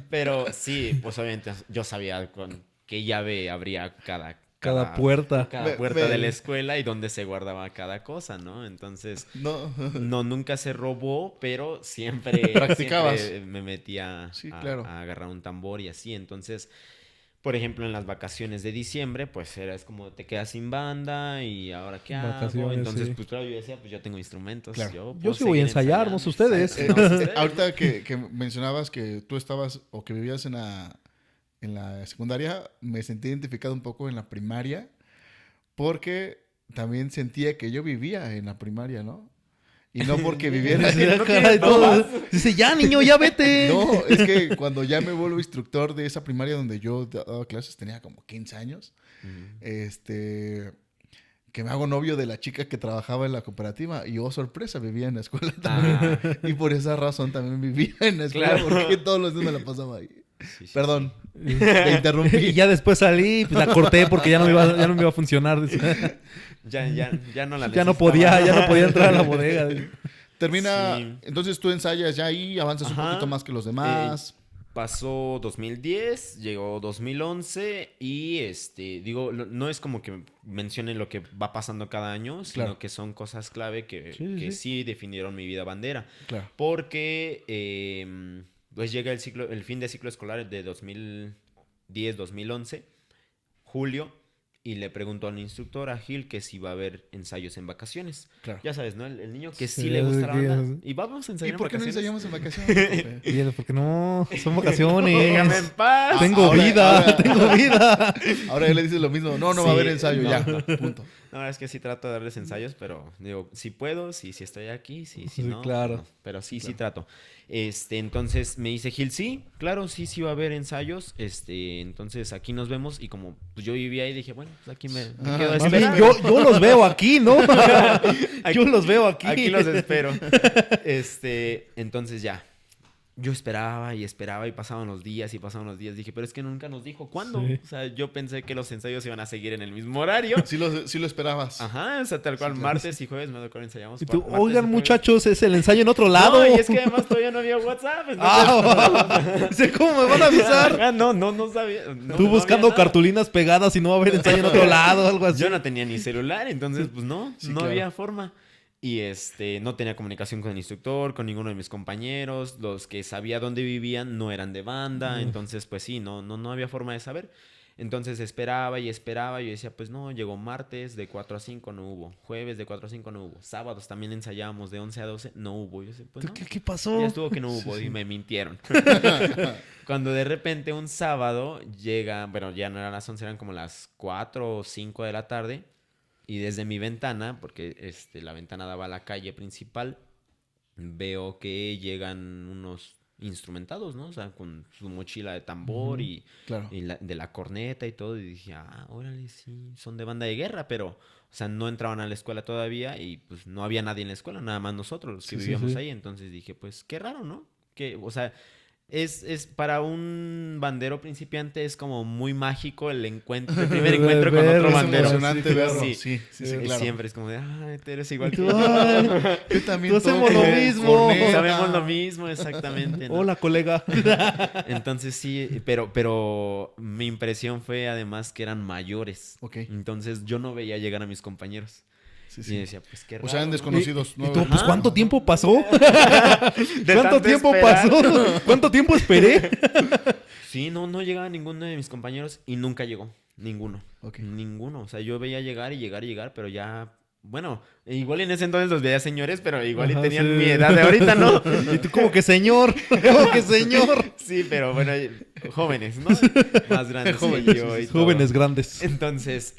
Pero sí, pues obviamente yo sabía con qué llave abría Cada puerta. cada puerta de la escuela y dónde se guardaba cada cosa, ¿no? Entonces, No. nunca se robó, pero siempre, Practicabas. siempre me metía Sí, claro. a agarrar un tambor y así. Entonces, por ejemplo, en las vacaciones de diciembre, pues es como te quedas sin banda y ahora qué hago. Vacaciones, Entonces, sí. pues claro, yo decía, pues yo tengo instrumentos. Claro. Yo Yo puedo sí voy a seguir ensayar, no sé ensayando. ustedes. Exacto, no sé ustedes. Ahorita que mencionabas que tú estabas o que vivías en la secundaria, me sentí identificado un poco en la primaria, porque también sentía que yo vivía en la primaria, ¿no? Y no porque viviera Sí, en... no caray, tienes todo. babas. Dice, ya, niño, ya vete. No, es que cuando ya me vuelvo instructor de esa primaria donde yo daba clases, tenía como 15 años, que me hago novio de la chica que trabajaba en la cooperativa y, oh, sorpresa, vivía en la escuela también. Ah, Y por esa razón también vivía en la escuela, Claro. porque todos los días me la pasaba ahí. sí, sí, Perdón, Y te interrumpí. ya después salí, pues la corté porque ya no me iba a funcionar. Dice. Ya no la Ya no necesitaba. podía entrar a la bodega. Dice. Termina, Sí. entonces tú ensayas ya ahí, avanzas un Ajá. poquito más que los demás. Pasó 2010, llegó 2011 y digo, no es como que mencionen lo que va pasando cada año, sino Claro. que son cosas clave que Sí. sí definieron mi vida bandera. Claro. Porque pues llega el fin de ciclo escolar de 2010-2011, julio, y le preguntó al instructor, a Gil, que si va a haber ensayos en vacaciones. Claro. Ya sabes, ¿no? El niño que sí, Sí, le gusta la que- banda. Y vamos a ¿Y ensayar en por qué no vacaciones. ensayamos en vacaciones? Y él, porque no, son Déjame en vacaciones. paz. Tengo Ahora- vida, ahora- tengo vida. Ahora él le dice lo mismo. No, no va a Sí, haber ensayo, no, ya. no. Punto. No, es que sí trato de darles ensayos, pero digo, si puedo, si estoy aquí, si Sí, no, claro. no. Pero sí trato. Entonces me dice Gil, sí, claro, sí va a haber ensayos. Entonces aquí nos vemos. Y como pues, yo vivía ahí, dije, bueno, pues aquí me Ah, quedo a más Más bien, esperar. yo los veo aquí, ¿no? Yo los veo aquí. Aquí los espero. Entonces ya. Yo esperaba y pasaban los días y pasaban los días. Dije, pero es que nunca nos dijo cuándo. Sí. O sea, yo pensé que los ensayos iban a seguir en el mismo horario. Sí lo esperabas. Ajá, o sea, tal cual, Sí, claro. martes y jueves me acuerdo ensayamos. Y tú, martes y oigan, jueves. muchachos, es el ensayo en otro lado. No, y es que además todavía no había WhatsApp. entonces- Dice, ¿cómo me van a avisar? Ajá, no sabía. No, Tú no buscando había nada. cartulinas pegadas y no va a haber ensayo en otro lado, algo así. Yo no tenía ni celular, entonces pues no, Sí, no claro. había forma. Y no tenía comunicación con el instructor, con ninguno de mis compañeros. Los que sabía dónde vivían no eran de banda, entonces pues sí, no había forma de saber. Entonces esperaba y esperaba. Yo decía, pues no, llegó martes de 4 a 5, no hubo. Jueves de 4 a 5, no hubo. Sábados también ensayábamos de 11 a 12, no hubo. Yo decía, pues no. ¿Qué pasó? Ya estuvo que no hubo y me mintieron. Cuando de repente un sábado llega, bueno, ya no eran las 11, eran como las 4 o 5 de la tarde. Y desde mi ventana, porque la ventana daba a la calle principal, veo que llegan unos instrumentados, ¿no? O sea, con su mochila de tambor y Claro. de la corneta y todo. Y dije, órale, sí, son de banda de guerra, pero, o sea, no entraban a la escuela todavía y pues no había nadie en la escuela, nada más nosotros los que Sí, sí, vivíamos sí. ahí. Entonces dije, pues qué raro, ¿no? Que, o sea, es para un bandero principiante es como muy mágico el primer encuentro con Ver, otro es bandero. emocionante Sí, verlo. sí. Sí, claro. Siempre es como de, tú eres igual Y que tú, yo. ay, Yo también Tú hacemos toco lo mismo. corneta. Sabemos lo mismo, exactamente. ¿no? hola, colega. Entonces sí, pero mi impresión fue además que eran mayores. Ok. Entonces yo no veía llegar a mis compañeros. Sí, Y sí. decía, pues qué raro. O sea, eran ¿no? desconocidos. Y ¿no? tú, pues, Ajá. ¿cuánto tiempo pasó? De ¿Cuánto tanto tiempo esperar. pasó? ¿Cuánto tiempo esperé? Sí, no llegaba ninguno de mis compañeros y nunca llegó. Ninguno. Ok. Ninguno. O sea, yo veía llegar y llegar y llegar, pero ya Bueno, igual en ese entonces los veía señores, pero igual Ajá, y tenían sí. mi edad de ahorita, ¿no? Y tú como que señor, como que señor. Sí, pero bueno, jóvenes, ¿no? Más grandes que Jóvenes, yo y todo. Jóvenes grandes. Entonces,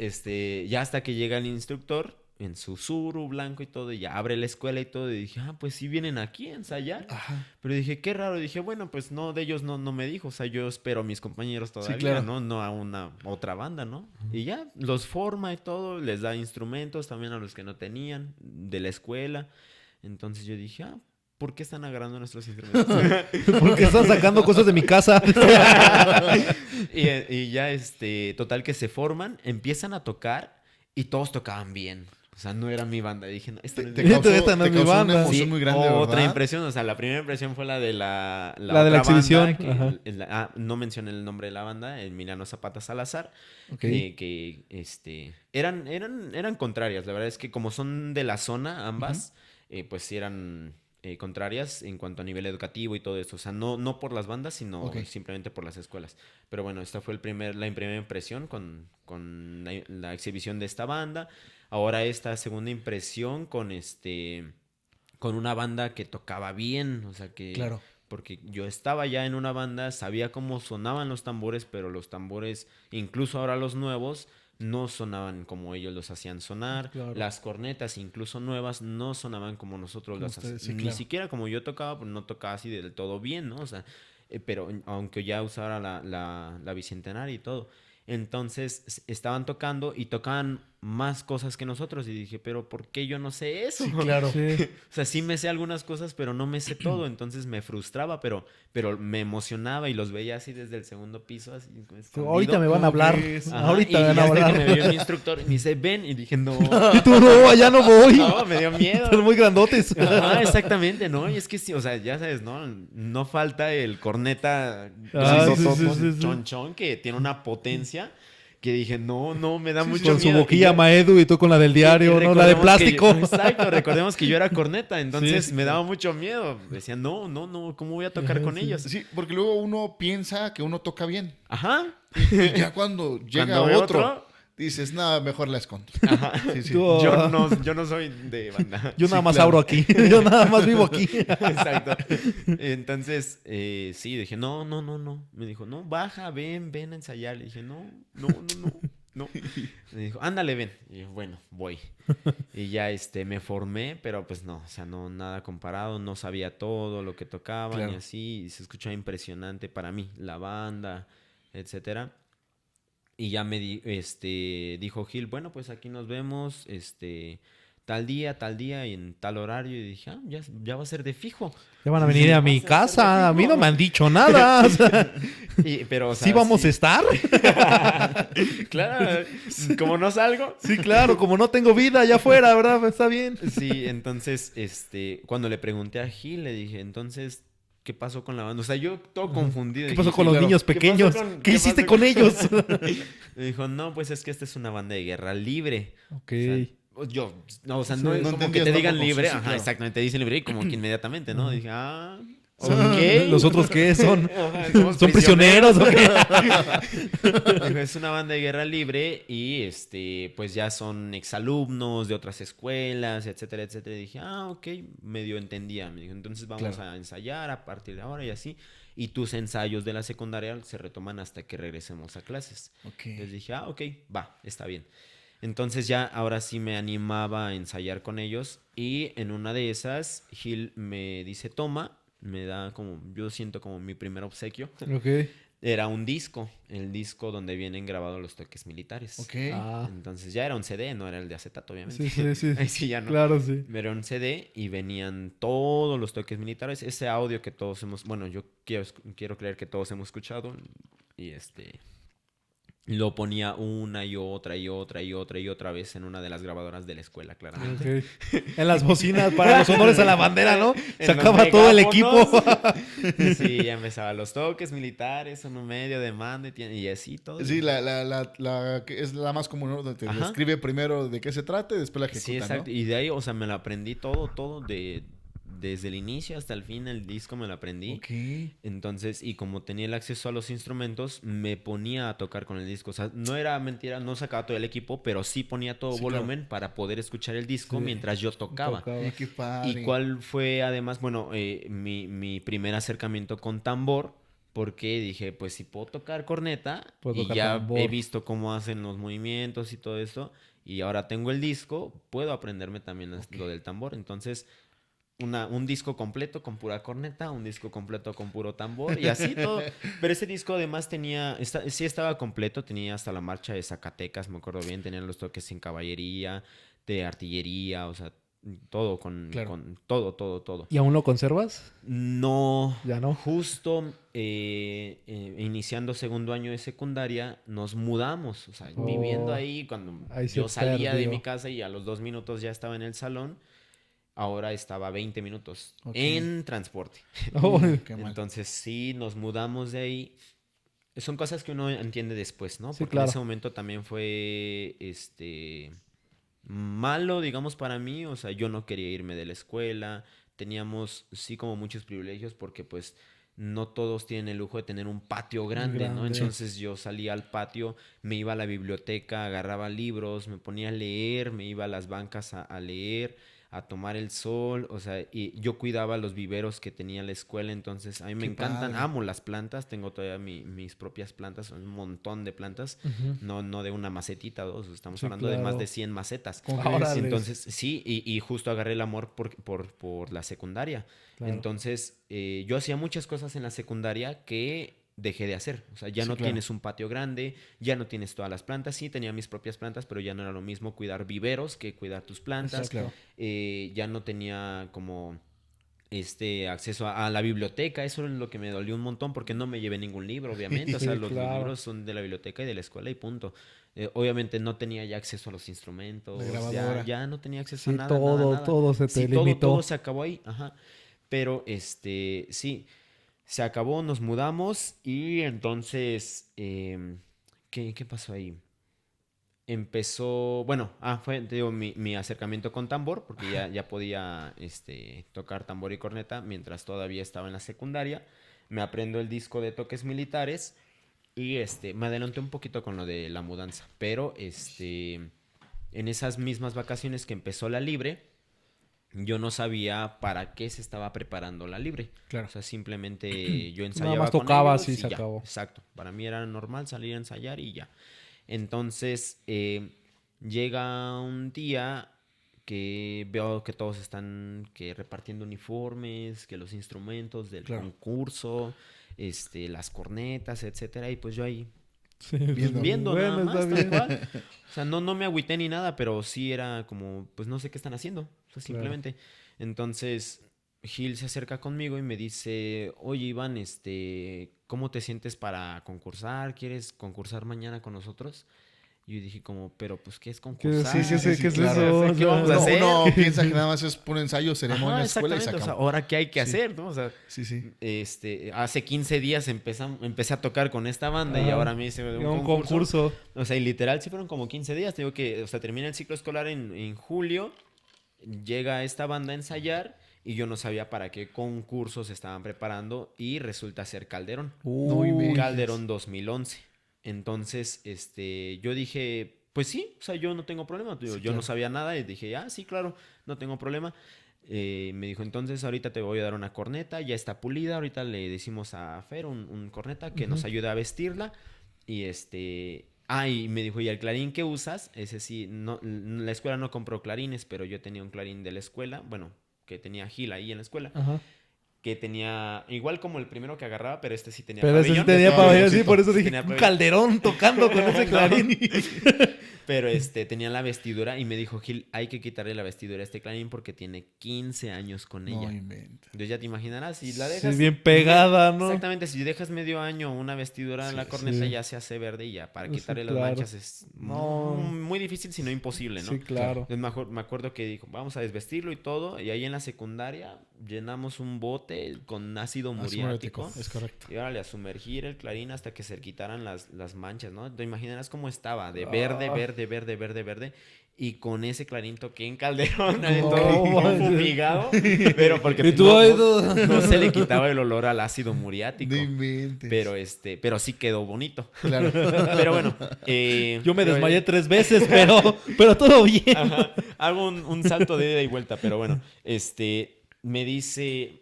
ya hasta que llega el instructor en su suru blanco y todo, y ya abre la escuela y todo, y dije, pues sí vienen aquí a ensayar. Ajá. Pero dije, qué raro. Dije, bueno, pues no, de ellos no me dijo. O sea, yo espero a mis compañeros todavía, claro. ¿no? No a una otra banda, ¿no? Y ya, los forma y todo, les da instrumentos también a los que no tenían de la escuela. Entonces yo dije, ¿por qué están agarrando nuestros instrumentos? Porque están sacando cosas de mi casa. y ya, total que se forman, empiezan a tocar y todos tocaban bien. O sea, no era mi banda. Dije, no, esto no es Te mi causó, Esta no te es mi causó una banda. emoción Sí, muy grande, otra ¿verdad? impresión, o sea, la primera impresión fue la de la La de la otra exhibición, banda, ajá. no mencioné el nombre de la banda, Emiliano Zapata Salazar, Ok. eran contrarias, la verdad es que como son de la zona ambas, pues sí eran contrarias en cuanto a nivel educativo y todo esto, o sea, no por las bandas, sino Ok. simplemente por las escuelas. Pero bueno, esta fue la primera impresión con la exhibición de esta banda. Ahora esta segunda impresión con una banda que tocaba bien, o sea que Claro. porque yo estaba ya en una banda, sabía cómo sonaban los tambores, pero los tambores, incluso ahora los nuevos, no sonaban como ellos los hacían sonar. Claro. Las cornetas, incluso nuevas, no sonaban como nosotros Como las ustedes, hacíamos. sí, Ni claro. siquiera como yo tocaba, pues no tocaba así del todo bien, ¿no? O sea, pero aunque ya usara la Bicentenaria y todo. Entonces estaban tocando y tocaban más cosas que nosotros. Y dije, pero ¿por qué yo no sé eso? Sí, claro. Sí. O sea, sí me sé algunas cosas, pero no me sé todo. Entonces me frustraba, pero me emocionaba y los veía así desde el segundo piso. Así, escondido. Ahorita me van a hablar. ves? Ajá, Ahorita y me van a hasta que hablar. me vio mi instructor y me dice, ven. Y dije, no. Y tú, no, allá no voy. No, me dio miedo. Son muy grandotes. Ajá, exactamente, ¿no? Y es que sí, o sea, ya sabes, ¿no? No falta el corneta sí. chonchón que tiene una potencia que dije, no, me da Sí, mucho Con su miedo. boquilla Y yo- Maedu y tú con la del y diario, ¿no? La de recordemos plástico. Exacto, recordemos que yo era corneta, entonces Sí, me daba mucho miedo. Decía, no, ¿cómo voy a tocar Ajá, con sí. ellos? Sí, porque luego uno piensa que uno toca bien. Ajá. Y ya cuando llega Cuando veo otro, dices, nada, mejor la escondo. Ajá. Sí, sí. Tú- Yo no soy de banda. Yo nada Sí, más claro. abro aquí. Yo nada más vivo aquí. Exacto. Entonces, sí, dije, no. Me dijo, no, baja, ven a ensayar. Le dije, no. Me dijo, ándale, ven. Y yo, bueno, voy. Y ya me formé, pero pues no, o sea, no, nada comparado, no sabía todo lo que tocaban Claro. y así, y se escuchaba impresionante para mí, la banda, etcétera. Y ya dijo Gil, bueno, pues aquí nos vemos, tal día y en tal horario. Y dije, ya va a ser de fijo. Ya van a Sí, venir a vas mi a ser casa. de A mí fijo. no me han dicho nada. O sea, Pero, o sea, ¿sí vamos a estar? Claro, como no salgo. Sí, claro. Como no tengo vida allá afuera, ¿verdad? Está bien. Sí, entonces, cuando le pregunté a Gil, le dije, entonces, ¿qué pasó con la banda? O sea, yo todo confundido. ¿Qué Dije, pasó con "Gil, los niños ¿qué pasó pequeños? con- ¿Qué hiciste pasó con ellos? Me dijo, no, pues es que esta es una banda de guerra libre. Ok. O sea, yo, no, o sea, Sí, no es no como que entendías te digan tampoco, sí, libre. sí, Ajá, claro. exactamente, te dicen libre y como que inmediatamente, ¿no? Dije, Son- ok. ¿Los otros qué son? Ajá, somos ¿Son prisioneros o qué? Dijo, es una banda de guerra libre y pues ya son exalumnos de otras escuelas, etcétera, etcétera. Y dije, ok, medio entendía. Me dijo, entonces vamos Claro. a ensayar a partir de ahora y así. Y tus ensayos de la secundaria se retoman hasta que regresemos a clases. Ok. Entonces dije, ok, va, está bien. Entonces ya ahora sí me animaba a ensayar con ellos y en una de esas Gil me dice, toma, me da como, yo siento como mi primer obsequio. Ok. Era un disco, el disco donde vienen grabados los toques militares. Ok. Ah, Entonces ya era un CD, no era el de acetato, obviamente. sí. Ahí sí ya no. Claro, sí. Era un CD y venían todos los toques militares. Ese audio que todos hemos, bueno, yo quiero creer que todos hemos escuchado. Y lo ponía una y otra vez en una de las grabadoras de la escuela, claramente. Ok. En las bocinas para los honores a la bandera, ¿no? En Sacaba los todo el equipo. megáfonos. Sí, ya empezaba los toques militares, uno medio de mando y así todo. Sí, la que es la más común, ¿no? Donde te Ajá. escribe primero de qué se trata y después la ejecuta, Sí, exacto. ¿no? Y de ahí, o sea, me la aprendí todo desde el inicio hasta el fin el disco me lo aprendí. Ok. Entonces, y como tenía el acceso a los instrumentos, me ponía a tocar con el disco. O sea, no era mentira, no sacaba todo el equipo, pero sí ponía todo Sí, volumen para poder escuchar el disco Sí. mientras yo tocaba. Y qué padre. ¿Y cuál fue además, bueno, mi primer acercamiento con tambor? Porque dije, pues si puedo tocar corneta Puedo y tocar ya tambor. he visto cómo hacen los movimientos y todo esto, y ahora tengo el disco, puedo aprenderme también lo del tambor. Entonces, un disco completo con pura corneta, un disco completo con puro tambor y así todo. Pero ese disco además sí estaba completo, tenía hasta la marcha de Zacatecas, me acuerdo bien, tenía los toques en caballería, de artillería, o sea, todo Claro. con todo. ¿Y aún lo conservas? No, Ya no. justo iniciando segundo año de secundaria, nos mudamos, o sea, Oh. viviendo ahí, cuando Ahí se yo salía de perdió. mi casa y a los 2 minutos ya estaba en el salón, ahora estaba 20 minutos Ok. en transporte. Oh, Qué mal. Entonces sí, nos mudamos de ahí. Son cosas que uno entiende después, ¿no? Sí, Porque claro. en ese momento también fue, malo, digamos, para mí. O sea, yo no quería irme de la escuela. Teníamos, sí, como muchos privilegios porque, pues, no todos tienen el lujo de tener un patio grande, ¿no? Grande. Entonces yo salía al patio, me iba a la biblioteca, agarraba libros, me ponía a leer, me iba a las bancas a leer, a tomar el sol, o sea, y yo cuidaba los viveros que tenía la escuela, entonces a mí me Qué encantan, padre. amo las plantas, tengo todavía mis propias plantas, un montón de plantas, Ujú. no de una macetita, dos, estamos Sí, hablando de más claro. de 100 macetas. ¿Cómo Ahora crees? Entonces, sí, y justo agarré el amor por la secundaria. Claro. Entonces, yo hacía muchas cosas en la secundaria que dejé de hacer. O sea, ya Sí, no claro. tienes un patio grande, ya no tienes todas las plantas. Sí, tenía mis propias plantas, pero ya no era lo mismo cuidar viveros que cuidar tus plantas. Exacto. Claro. Ya no tenía como acceso a la biblioteca. Eso es lo que me dolió un montón porque no me llevé ningún libro, obviamente. O sea, Sí, los claro. libros son de la biblioteca y de la escuela y punto. Obviamente no tenía ya acceso a los instrumentos, La grabadora. ya no tenía acceso Sí, a nada, todo, nada. todo se te Sí, limitó. todo se acabó ahí, ajá. Pero sí, se acabó, nos mudamos y entonces, ¿qué pasó ahí? Empezó, bueno, fue, te digo, mi acercamiento con tambor, porque ya podía tocar tambor y corneta mientras todavía estaba en la secundaria. Me aprendo el disco de toques militares y me adelanté un poquito con lo de la mudanza, pero en esas mismas vacaciones que empezó la libre, yo no sabía para qué se estaba preparando la libre. Claro. O sea, simplemente yo Nada ensayaba más con tocabas ellos y se ya. acabó. Exacto. Para mí era normal salir a ensayar y ya. Entonces, llega un día que veo que todos están repartiendo uniformes, que los instrumentos del Claro. concurso, las cornetas, etcétera, y pues yo ahí Sí, Viendo. nada bueno, más, está tal bien. cual. O sea, no me agüité ni nada, pero sí era como, pues no sé qué están haciendo. O sea, simplemente. Entonces, Gil se acerca conmigo y me dice, oye, Iván, ¿cómo te sientes para concursar? ¿Quieres concursar mañana con nosotros? Y yo dije como, pero pues, ¿qué es concursar? Sí, ¿qué es claro. eso? ¿Qué vamos a Uno, hacer? uno piensa que nada más es puro ensayo, ceremonia en la escuela y se exactamente. O sea, acabó. ahora, ¿qué hay que Sí. hacer? ¿No? O sea, Sí. hace 15 días empecé a tocar con esta banda y Ajá. ahora me hice Un concurso. O sea, y literal sí fueron como 15 días. Te digo que, o sea, termina el ciclo escolar en julio, llega esta banda a ensayar y yo no sabía para qué concursos estaban preparando y resulta ser Calderón. No inventes. Calderón 2011. Entonces, yo dije, pues sí, o sea, yo no tengo problema. Yo claro. no sabía nada y dije, sí, claro, no tengo problema. Me dijo, entonces ahorita te voy a dar una corneta, ya está pulida, ahorita le decimos a Fer un corneta que nos ayude a vestirla y y me dijo, ¿y el clarín que usas? Ese sí, no, la escuela no compró clarines, pero yo tenía un clarín de la escuela, bueno, que tenía Gil ahí en la escuela, Ajá. que tenía, igual como el primero que agarraba, pero sí tenía Pero ese sí pabellón. tenía Estaba pabellón, sí, bellocito. por eso Sí dije, tenía un pabellón. Calderón tocando con ese No. clarín. Pero tenía la vestidura y me dijo, Gil, hay que quitarle la vestidura a este clarín porque tiene 15 años con No ella. inventes. Entonces ya te imaginarás, si la Sí, dejas... bien pegada, ¿no? Exactamente, si dejas medio año una vestidura en la corneta sí. ya se hace verde y ya para Sí, quitarle las claro. manchas es No. muy difícil, si no imposible, ¿no? Sí, claro. Entonces me acuerdo que dijo, vamos a desvestirlo y todo, y ahí en la secundaria llenamos un bote con ácido Ácido muriático. muriático, es correcto. Y órale, a sumergir el clarín hasta que se quitaran las manchas, ¿no? Te imaginarás cómo estaba, de verde, verde, verde, verde, verde. Y con ese clarín toqué en Calderón, todo fumigado. Pero porque Y tú, no se le quitaba el olor al ácido muriático. No inventes. Pero sí quedó bonito. Claro. Pero bueno. Yo me desmayé 3 veces, pero todo bien. Ajá, hago un salto de ida y vuelta, pero bueno, me dice,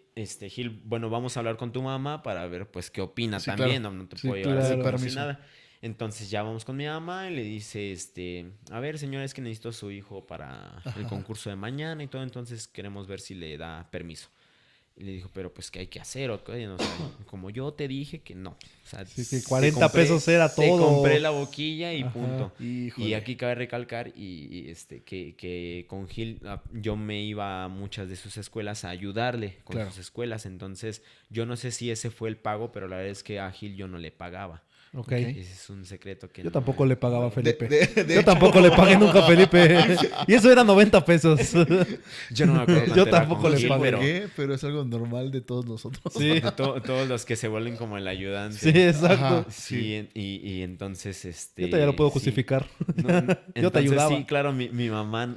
Gil, bueno, vamos a hablar con tu mamá para ver, pues, qué opina Sí, también, claro. no te Sí, puedo llevar así claro. como si Permiso. nada. Entonces ya vamos con mi mamá y le dice, a ver, señora, es que necesito a su hijo para el concurso de mañana y todo, entonces queremos ver si le da permiso. Y le dijo, pero pues, ¿qué hay que hacer? O qué, no sé, como yo te dije que no. O sea, Sí, que 40 pesos era te todo. compré la boquilla y Ajá. punto. Híjole. Y aquí cabe recalcar que con Gil yo me iba a muchas de sus escuelas a ayudarle con Claro. sus escuelas. Entonces, yo no sé si ese fue el pago, pero la verdad es que a Gil yo no le pagaba. Ok. Ese es un secreto que Yo no- tampoco le pagaba a Felipe. de Yo hecho, tampoco le pagué nunca a Felipe. Y eso era 90 pesos. Yo no me acuerdo Yo cuánto era tampoco con le Gil, pagué. ¿por qué? Pero es algo normal de todos nosotros. Sí, todos los que se vuelven como el ayudante. sí, exacto. Ajá. Sí, y entonces, Yo todavía lo puedo sí. justificar. No, Yo te entonces, ayudaba. Sí, claro, mi mamá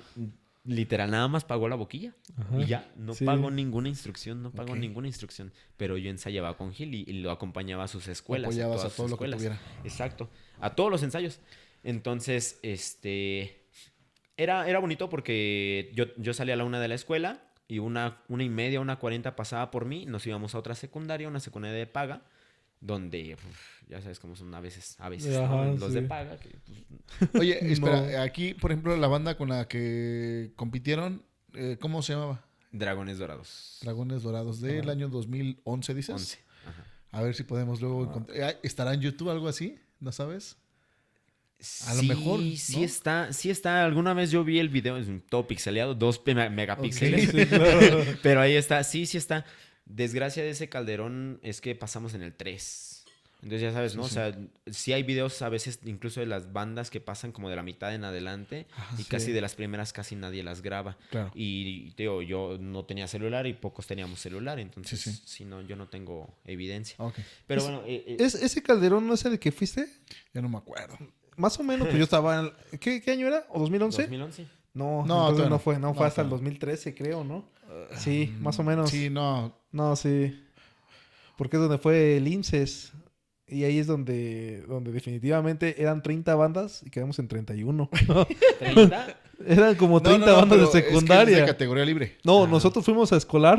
literal nada más pagó la boquilla. Ajá. Y ya, no Sí. pagó ninguna instrucción, Ok. Pero yo ensayaba con Gil y lo acompañaba a sus escuelas. Apoyabas todas a todo sus lo que escuelas. tuviera. Exacto, a todos los ensayos. Entonces, era bonito porque yo salía a la 1 de la escuela y 1:30, 1:40 pasaba por mí. Nos íbamos a otra secundaria, una secundaria de paga, donde ya sabes cómo son a veces ¿no? Ajá, los sí. de paga. Que, pues, Oye, espera, No. aquí, por ejemplo, la banda con la que compitieron, ¿cómo se llamaba? Dragones Dorados. Dragones Dorados del Ajá. año 2011, dices. 11. Ajá. A ver si podemos luego encontrar. ¿Estará en YouTube algo así? ¿No sabes? A lo Sí, mejor, sí ¿no? está. Alguna vez yo vi el video, es todo pixeleado, 2 megapíxeles. Sí, claro. Pero ahí está, sí está. Desgracia de ese Calderón es que pasamos en el 3. Entonces ya sabes, ¿no? Sí, O sea, sí hay videos a veces incluso de las bandas que pasan como de la mitad en adelante y sí. casi de las primeras casi nadie las graba. Claro. Y te digo, yo no tenía celular y pocos teníamos celular, entonces Sí, sí. si no, yo no tengo evidencia. Ok. Pero Es- bueno, ¿Ese Calderón no es el que fuiste? Ya no me acuerdo. Más o menos, pues yo estaba en... ¿Qué año era? ¿O 2011? 2011. No, No, entonces todavía no no. fue. No, No, fue hasta el todavía no. 2013, creo, ¿no? Sí, más o menos. Sí, no. No, sí. Porque es donde fue el IMSS. Y ahí es donde definitivamente eran 30 bandas y quedamos en 31. ¿30? Eran como 30 No, bandas de pero es que es secundaria. de categoría libre. No, nosotros fuimos a escolar,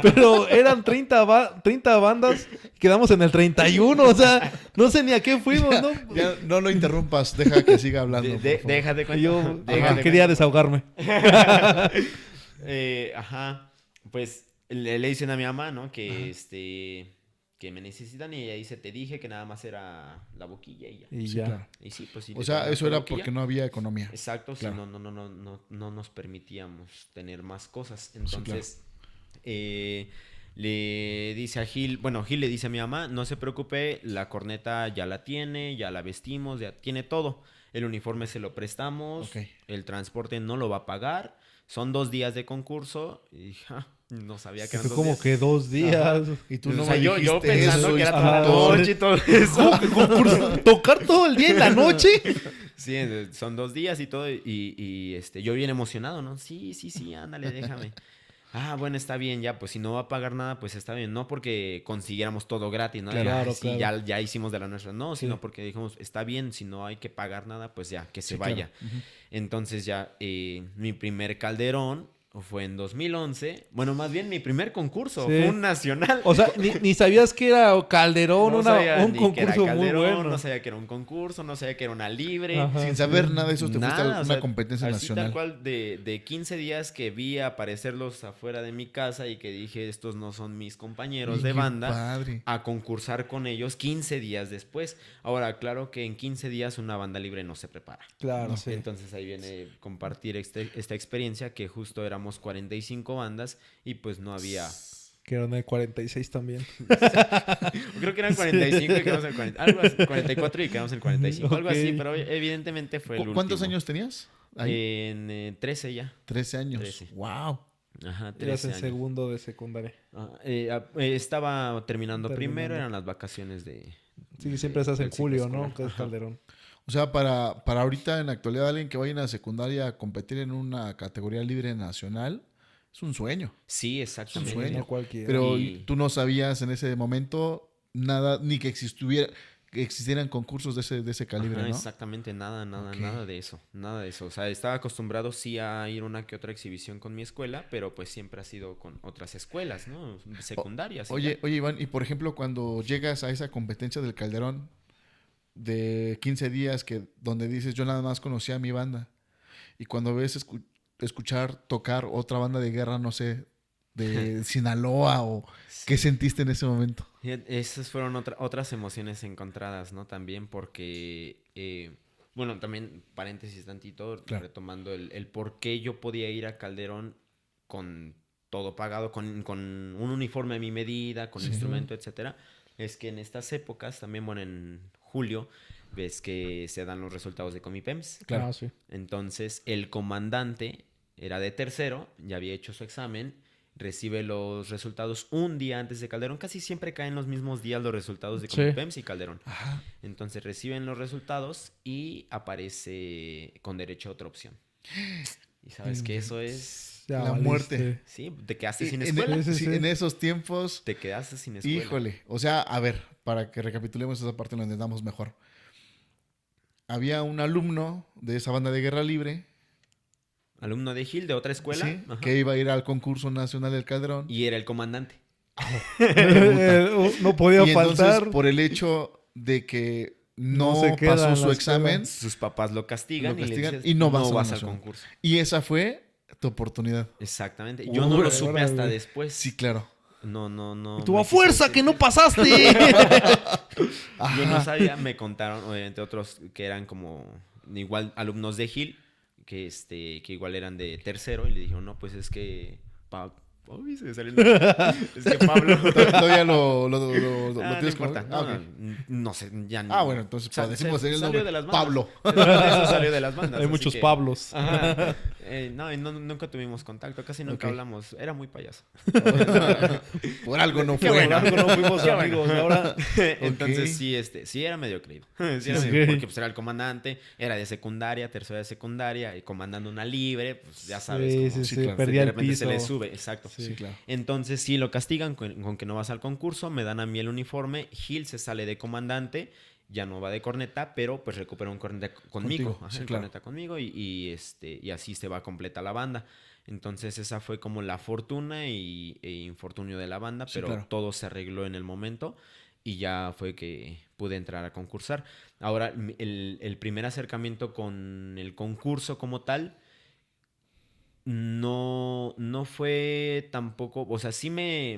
pero eran 30 bandas y quedamos en el 31. O sea, no sé ni a qué fuimos, ¿no? Ya, no lo interrumpas, deja que siga hablando. por favor. Déjate cuenta. Yo Déjate quería cuenta. desahogarme. Ajá. Pues le dicen a mi mamá, ¿no? Que que me necesitan y ella dice, te dije que nada más era la boquilla y ya. Y Sí, ya. claro. Y sí, pues sí. O le sea, trajeron eso la era boquilla. porque no había economía. Exacto, Claro. sí, no nos permitíamos tener más cosas. Entonces, le dice a Gil, bueno, Gil le dice a mi mamá, no se preocupe, la corneta ya la tiene, ya la vestimos, ya tiene todo. El uniforme se lo prestamos, Ok. el transporte no lo va a pagar, son 2 días de concurso. Y dije, no sabía que Fue eran 2 como días. que 2 días. Y tú O no sea, me yo dijiste pensando eso, que era hijo toda la de tu- noche y todo eso. Concurso, tocar todo el día en la noche. Sí, son 2 días y todo, y yo bien emocionado, ¿no? Sí, ándale, déjame. Ah, bueno, está bien, ya, pues si no va a pagar nada, pues está bien. No porque consiguiéramos todo gratis, ¿no? Claro, Sí, claro. ya hicimos de la nuestra. No, Sí. sino porque dijimos, está bien, si no hay que pagar nada, pues ya, que se Sí, vaya. claro. Ujú. Entonces ya, mi primer Calderón fue en 2011. Bueno, más bien mi primer concurso, Sí. fue un nacional. O sea, ni sabías que era Calderón, No sabía un ni que era concurso muy Calderón, bueno. no sabía que era un concurso, no sabía que era una libre. Ajá. Sin saber nada de eso, te fuiste Nada, a o una sea, competencia así nacional. tal cual de 15 días que vi aparecerlos afuera de mi casa y que dije, estos no son mis compañeros de Qué banda, padre. a concursar con ellos 15 días después. Ahora, claro que en 15 días una banda libre no se prepara. Claro, No. sí. Entonces ahí viene compartir esta experiencia que justo éramos 45 bandas y pues no había... Que eran de 46 también. Creo que eran 45 y quedamos en 40, algo así, 44 y quedamos en 45, algo así, Ok. pero evidentemente fue el ¿Cuántos último. años tenías? Ahí. En 13 ya. 13 años. 13. Wow. Ajá, Eras 13 en años. segundo de secundaria. Estaba terminando primero, Terminando. eran las vacaciones de... Sí, siempre estás en del ciclo julio, ¿no? escolar. Que es Ajá. Calderón. O sea, para ahorita en la actualidad alguien que vaya a la secundaria a competir en una categoría libre nacional, es un sueño. Sí, Es un exactamente. sueño. No cualquiera. Pero Y- tú no sabías en ese momento nada, ni que existieran concursos de ese calibre, Ajá, ¿no? exactamente, Ok. nada de eso, nada de eso. O sea, estaba acostumbrado sí a ir una que otra exhibición con mi escuela, pero pues siempre ha sido con otras escuelas, ¿no? Secundarias. y ya. Oye, Iván, y por ejemplo, cuando llegas a esa competencia del Calderón de 15 días donde dices yo nada más conocía a mi banda, y cuando ves escuchar tocar otra banda de guerra, no sé, de Sinaloa o qué Sí. sentiste en ese momento. Esas fueron otras emociones encontradas, ¿no? También porque, bueno, también paréntesis tantito, Claro. retomando el por qué yo podía ir a Calderón con todo pagado, con un uniforme a mi medida, con Sí. instrumento, etcétera. Es que en estas épocas, también, bueno, en julio, ves que se dan los resultados de Comipems. Claro. Ah, sí. Entonces, el comandante era de tercero, ya había hecho su examen, recibe los resultados un día antes de Calderón. Casi siempre caen los mismos días los resultados de Sí. Comipems y Calderón. Ajá. Entonces, reciben los resultados y aparece con derecho a otra opción. Y sabes que eso es... Ya La valiste. muerte. Sí, te quedaste sin En, escuela. Sí, sí, sí. en esos tiempos, Te quedaste sin escuela. híjole. O sea, a ver, para que recapitulemos esa parte y lo entendamos mejor. Había un alumno de esa banda de guerra libre, Alumno de Gil, de otra escuela. ¿sí? Ajá. Que iba a ir al concurso nacional del Calderón. Y era el comandante. No podía Y entonces, faltar. por el hecho de que No no, se queda pasó en su la examen, Sus papás lo castigan, Lo y le castigan dices, y no vas a la al nacional. concurso. y esa fue tu oportunidad. Exactamente. Yo no lo supe Órale. hasta después. Sí, claro. No. Tú me a quise fuerza que no decir. pasaste. Yo no sabía, me contaron, obviamente, otros que eran como igual alumnos de Gil, que igual eran de tercero, y le dijeron, no, pues es que uy, se me salió el nombre. Es que Pablo. Todavía lo No tienes importa. como... Ah, ok. No sé, ya Ah, bueno, entonces decimos el salió nombre. de las bandas. Pablo. Eso salió de las bandas. Hay así muchos que- Pablos. Ajá. Nunca tuvimos contacto, casi nunca Ok. hablamos. Era muy payaso. Por algo no Qué fue. bueno. Por algo no fuimos Qué amigos. bueno. Ahora, Entonces sí era medio creído. Sí era Sí, medio- sí. Porque pues era el comandante, era de secundaria, tercera de secundaria, y comandando una libre, pues ya sabes sí, cómo sí, Sí, sí, claro. perdía de el repente piso. se le sube, exacto. Sí, claro. Entonces sí lo castigan con que no vas al concurso, me dan a mí el uniforme, Gil se sale de comandante, ya no va de corneta, pero pues recupera un corneta conmigo, Contigo, ajá, sí, el claro. corneta conmigo, y así se va completa la banda. Entonces esa fue como la fortuna e infortunio de la banda, Sí, pero claro. todo se arregló en el momento y ya fue que pude entrar a concursar. Ahora, el primer acercamiento con el concurso como tal no fue tampoco, o sea, sí me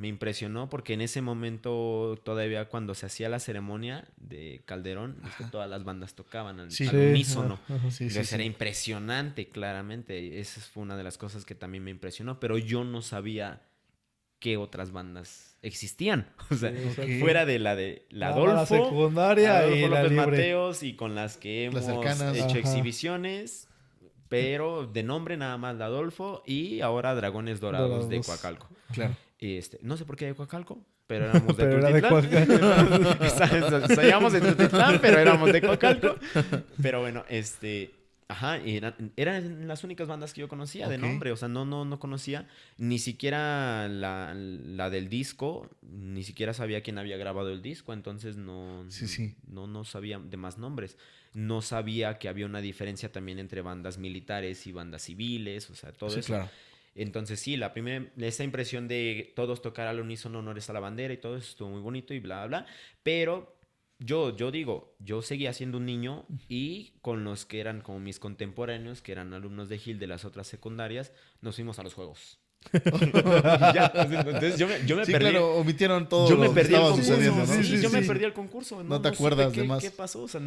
impresionó porque en ese momento todavía cuando se hacía la ceremonia de Calderón, es que Ajá. todas las bandas tocaban al Sí. al Sí, unísono. ajá. Sí, sí, Entonces era sí. impresionante, claramente. Esa fue una de las cosas que también me impresionó, pero yo no sabía qué otras bandas existían. O sea, Sí, o sea, Ok. fuera de la Nada más la Adolfo, secundaria Adolfo y la López libre. Mateos, y con las que hemos Las cercanas. hecho Ajá. exhibiciones, pero de nombre nada más la Adolfo, y ahora Dragones Dorados de Dorados. Coacalco. Claro. No sé por qué de Coacalco, pero éramos de Pero era de Tultitlán. Salíamos de Tultitlán, pero éramos de Coacalco. Pero bueno, ajá, eran las únicas bandas que yo conocía de Ok. nombre. O sea, no conocía ni siquiera la del disco, ni siquiera sabía quién había grabado el disco, entonces Sí. no sabía de más nombres. No sabía que había una diferencia también entre bandas militares y bandas civiles, o sea, todo Sí, eso. claro. Entonces sí, esa impresión de todos tocar al unísono honores a la bandera y todo eso estuvo muy bonito y bla, bla, pero yo digo, yo seguía siendo un niño y con los que eran como mis contemporáneos, que eran alumnos de Gil de las otras secundarias, nos fuimos a los juegos. Y ya, entonces yo me Sí, perdí. claro, omitieron todo Yo me lo que perdí el estaba concurso. sucediendo, ¿no? Sí, yo me sí. perdí el concurso. No te supe acuerdas de más. ¿Qué pasó? O sea,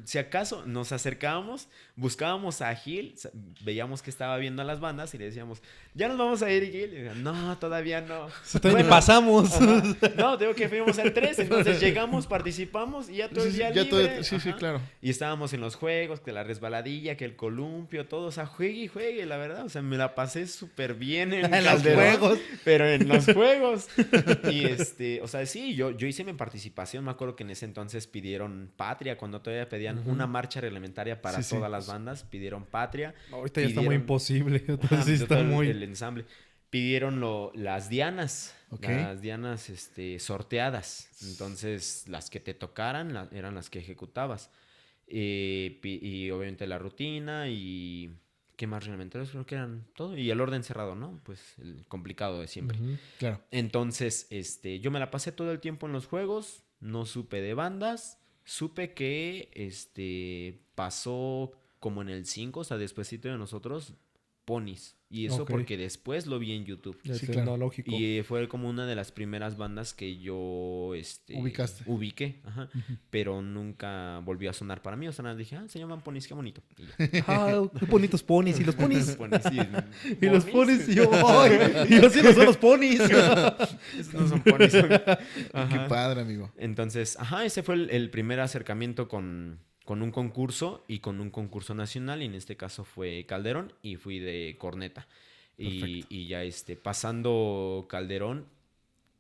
si acaso nos acercábamos, buscábamos a Gil, veíamos que estaba viendo a las bandas y le decíamos, ya nos vamos a ir, Gil. Y decía, no, todavía no. Todavía ni pasamos. Ajá. No, digo que fuimos al 3, entonces llegamos, participamos y ya todo el día Ya todo- libre. sí, Ajá. claro. Y estábamos en los juegos, que la resbaladilla, que el columpio, todo. O sea, juegue y juegue, la verdad. O sea, me la pasé súper bien en En los Calderón, juegos. pero en los juegos. Y o sea, sí, yo hice mi participación. Me acuerdo que en ese entonces pidieron Patria, cuando todavía pedían una marcha reglamentaria para Sí, sí. todas las bandas. Pidieron Patria. Ahorita ya está muy Pidieron- imposible. Ajá, Entonces sí está todo muy... el ensamble. Pidieron las dianas. Ok. Las dianas sorteadas. Entonces, las que te tocaran eran las que ejecutabas. Y obviamente la rutina y... ¿Qué más reglamentarios? Creo que eran todo. Y el orden cerrado, ¿no? Pues el complicado de siempre. Ujú. Claro. Entonces, yo me la pasé todo el tiempo en los juegos. No supe de bandas. Supe que pasó como en el 5, o sea, despuesito de nosotros, Ponis. Y eso Ok. porque después lo vi en YouTube. El Sí, claro. tecnológico. Y fue como una de las primeras bandas que yo Ubicaste. ubiqué, ajá, pero nunca volvió a sonar para mí. O sea, nada, dije, se llaman ponis, qué bonito. Y ya. Ah, qué bonitos ponis. Y los ponis. Ponis, sí, Y los ponis. Y yo, ¡ay! Y así no son los ponis. Esos no son ponis. Qué Ajá. padre, amigo. Entonces, ese fue el primer acercamiento con un concurso y con un concurso nacional. Y en este caso fue Calderón y fui de corneta. Y ya pasando Calderón,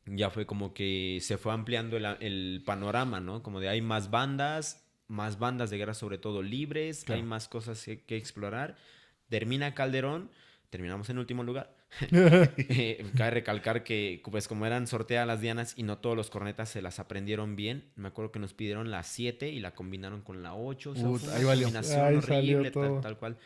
ya fue como que se fue ampliando el panorama, ¿no? Como de hay más bandas de guerra, sobre todo libres, Claro. hay más cosas que explorar. Termina Calderón, terminamos en último lugar. Cabe recalcar que, pues, como eran sorteadas las dianas y no todos los cornetas se las aprendieron bien, me acuerdo que nos pidieron la 7 y la combinaron con la 8. O sea, Puta, fue una ahí valió. combinación Ahí salió horrible, todo. tal cual.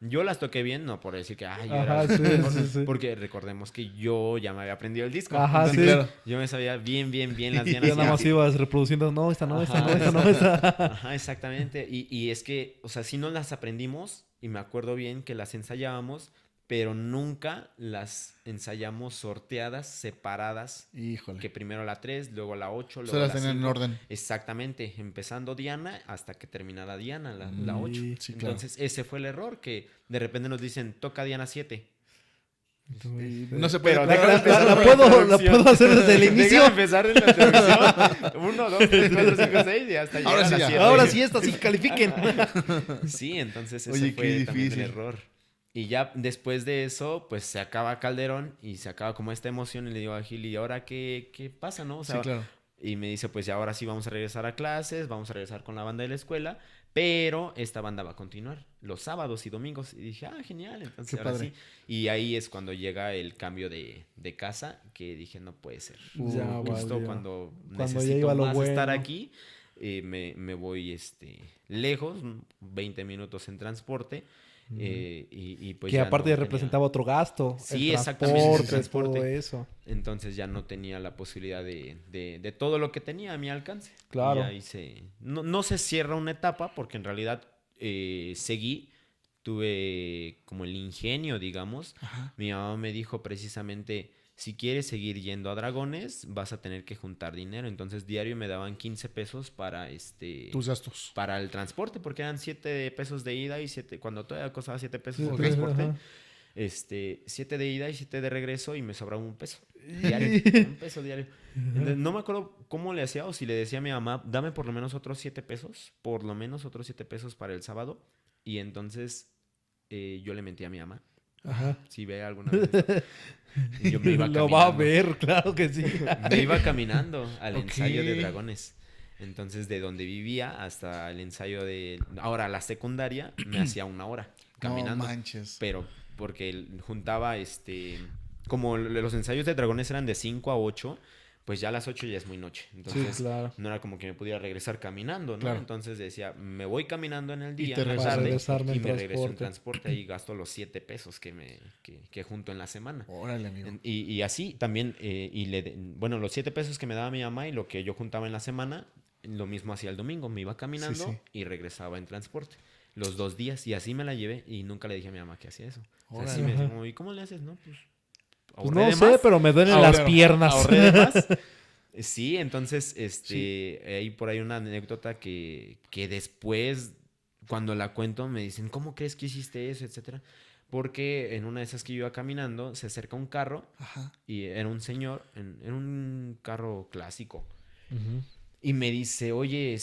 Yo las toqué bien, no por decir que yo Ajá, era sí, mejor, sí, sí. porque recordemos que yo ya me había aprendido el disco. Ajá, Entonces, sí. claro. yo me sabía bien las Y dianas. ya nada más y- ibas reproduciendo. No, esta no, esta Ajá, no, esta no, esta. Ajá, exactamente. Y es que, o sea, sí nos las aprendimos y me acuerdo bien que las ensayábamos, pero nunca las ensayamos sorteadas, separadas. Híjole. Que primero la 3, luego la 8, luego Se las la tenían en 5. orden. Exactamente, empezando Diana hasta que terminara Diana, la 8. Sí, claro. Entonces, ese fue el error, que de repente nos dicen, toca Diana 7. Y no se puede. Pero claro, déjame empezar la con puedo- la introducción. puedo hacer desde el inicio. Déjame empezar desde la introducción. 1, 2, 3, 4, 5, 6 y hasta llegar Ahora a sí la ya. 7. Ahora sí, esta sí califiquen. Sí, entonces ese Oye, qué fue también el difícil. error. Y ya después de eso, pues se acaba Calderón y se acaba como esta emoción y le digo a Gil, ¿y ahora qué pasa, no? O sea, Sí, claro. y me dice, pues ya ahora sí vamos a regresar a clases, vamos a regresar con la banda de la escuela, pero esta banda va a continuar los sábados y domingos. Y dije, genial, entonces Qué ahora padre. sí. Y ahí es cuando llega el cambio de casa, que dije, no puede ser. Ya Justo valió. cuando ya necesito iba lo más estar bueno. aquí, me voy lejos, 20 minutos en transporte. Y pues Que ya aparte no tenía- representaba otro gasto. Sí, el exactamente, el transporte, todo transporte. eso. Entonces ya no tenía la posibilidad de todo lo que tenía a mi alcance. Claro. Y ahí no se cierra una etapa porque en realidad seguí, tuve como el ingenio, digamos. Ajá. Mi mamá me dijo precisamente, si quieres seguir yendo a Dragones, vas a tener que juntar dinero. Entonces diario me daban 15 pesos para Tus gastos. para el transporte, porque eran 7 pesos de ida y 7, cuando todavía costaba 7 pesos el Sí, transporte. ajá. 7 de ida y 7 de regreso y me sobraba un peso diario. Un peso diario. Entonces, no me acuerdo cómo le hacía o si le decía a mi mamá, dame por lo menos otros 7 pesos, por lo menos otros 7 pesos para el sábado. Y entonces yo le mentí a mi mamá. Ajá. Si ve alguna vez esto. Y yo me iba Lo va a caminando. ver, claro que sí. Me iba caminando al Ok. ensayo de Dragones. Entonces, de donde vivía hasta el ensayo de... Ahora, la secundaria me hacía 1 hora caminando. No manches. Pero porque juntaba, como los ensayos de Dragones eran de 5 a 8, pues ya a las 8 ya es muy noche. Entonces, Sí, claro. no era como que me pudiera regresar caminando, ¿no? Claro. Entonces decía, me voy caminando en el Y día, te en la regresas. tarde, regresarme y en me regreso en transporte. transporte y gasto los 7 pesos que junto en la semana. Órale, amigo. Y así también, bueno, los 7 pesos que me daba mi mamá y lo que yo juntaba en la semana, lo mismo hacía el domingo. Me iba caminando Sí, sí. y regresaba en transporte. Los 2 días. Y así me la llevé y nunca le dije a mi mamá que hacía eso. O sea, Órale. sí me decía Ajá. como, ¿y cómo le haces? No, pues Pues ahorré no de sé, más. pero me duelen Ahorré- las piernas. Ahorré de más. Sí, entonces, hay por ahí una anécdota que después, cuando la cuento, me dicen, ¿cómo crees que hiciste eso? Etcétera. Porque en una de esas que yo iba caminando, se acerca un carro Ajá. y era un señor en un carro clásico. Ujú. Y me dice, oye,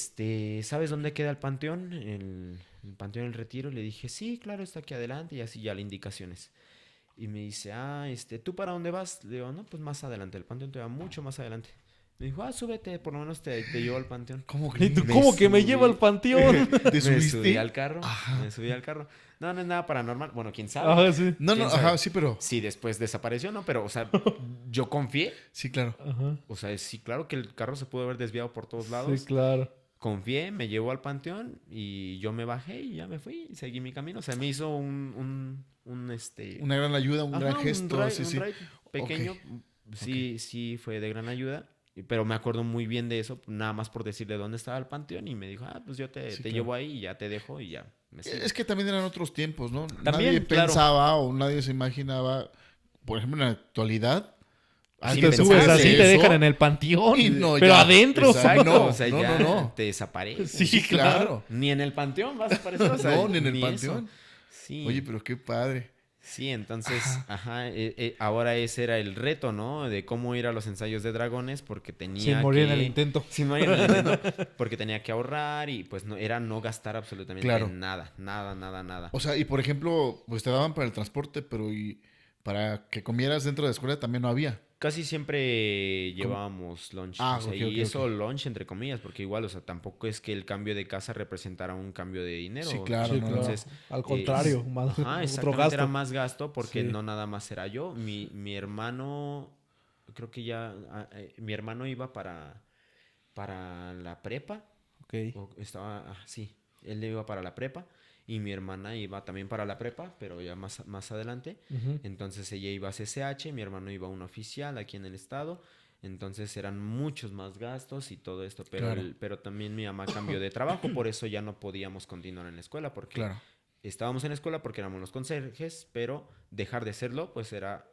¿sabes dónde queda el panteón? El panteón del Retiro. Le dije, sí, claro, está aquí adelante y así ya le indicaciones. Y me dice, ¿tú para dónde vas? Le digo, no, pues más adelante, el panteón te va mucho más adelante. Me dijo, súbete, por lo menos te llevo al panteón. ¿Cómo ¿Y crees? tú Me cómo que me subí. lleva al panteón? ¿Te Me subiste? subí al carro, Ajá. me subí al carro. No, no es nada paranormal. Bueno, quién sabe. Ajá, sí. No, ¿Quién ajá, sabe? sí, pero... Sí, después desapareció, ¿no? Pero, o sea, yo confié. Sí, claro. Ajá. O sea, sí, claro que el carro se pudo haber desviado por todos lados. Sí, claro. Confié, me llevó al panteón y yo me bajé y ya me fui y seguí mi camino. O sea, me hizo Una gran ayuda, un gran ajá, gesto. ride, Sí, un sí. ride pequeño. Ok. Sí, sí, fue de gran ayuda. Pero me acuerdo muy bien de eso, nada más por decirle dónde estaba el panteón y me dijo, pues yo te Sí, te claro. llevo ahí y ya te dejo y ya me sigo. Es que también eran otros tiempos, ¿no? También, Nadie claro. pensaba o nadie se imaginaba, por ejemplo, en la actualidad. Sí, Si alguien te pensaba subes que así, hace te eso dejan en el panteón. y no, pero ya. adentro. Exacto. Exacto, o sea, no, ya no. te desapareces. Sí, claro. Ni en el panteón vas a aparecer, o sea, No, ni en el eso. panteón. Sí. Oye, pero qué padre. Sí, entonces, ahora ese era el reto, ¿no? De cómo ir a los ensayos de dragones porque tenía Sin morir en el que... intento. Sin morir en el intento, porque tenía que ahorrar y pues no gastar absolutamente Claro. nada, nada. O sea, y por ejemplo, pues te daban para el transporte, pero y para que comieras dentro de la escuela también no había. Casi siempre llevábamos lunch. Ah, O sea, ok, y ok, eso ok. lunch entre comillas, porque igual, o sea, tampoco es que el cambio de casa representara un cambio de dinero. Sí, claro, Sí, no, claro. Entonces, Al contrario, más, ajá, otro exactamente gasto. era más gasto porque Sí. no nada más era yo. Mi hermano, creo que mi hermano iba para la prepa. Ok. Sí, él iba para la prepa y mi hermana iba también para la prepa, pero ya más adelante. Ujú. Entonces ella iba a CCH, mi hermano iba a una oficial aquí en el estado. Entonces eran muchos más gastos y todo esto, pero, Claro. pero también mi mamá cambió de trabajo, por eso ya no podíamos continuar en la escuela, porque Claro. estábamos en la escuela porque éramos los conserjes, pero dejar de serlo, pues era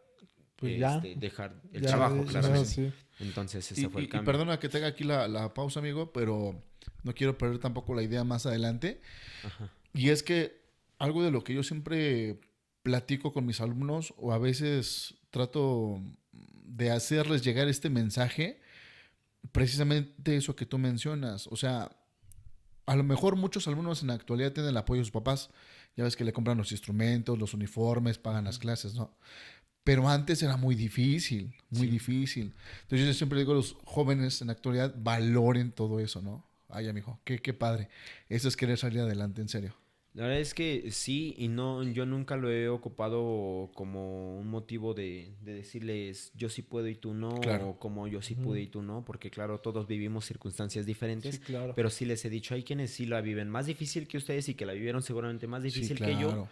Pues ya. dejar el Ya, trabajo, ya, claramente. sí. Entonces ese fue el Y cambio. perdona que tenga aquí la pausa, amigo, pero no quiero perder tampoco la idea más adelante. Ajá. Y es que algo de lo que yo siempre platico con mis alumnos o a veces trato de hacerles llegar este mensaje, precisamente eso que tú mencionas. O sea, a lo mejor muchos alumnos en la actualidad tienen el apoyo de sus papás. Ya ves que le compran los instrumentos, los uniformes, pagan las clases, ¿no? Pero antes era muy difícil, muy Sí. difícil. Entonces yo siempre digo a los jóvenes en la actualidad, valoren todo eso, ¿no? Ay, amigo, qué padre. Eso es querer salir adelante, en serio. La verdad es que sí y no, yo nunca lo he ocupado como un motivo de decirles yo sí puedo y tú no, Claro. o como yo sí pude y tú no, porque claro, todos vivimos circunstancias diferentes, Sí, claro. pero sí les he dicho, hay quienes sí la viven más difícil que ustedes y que la vivieron seguramente más difícil que yo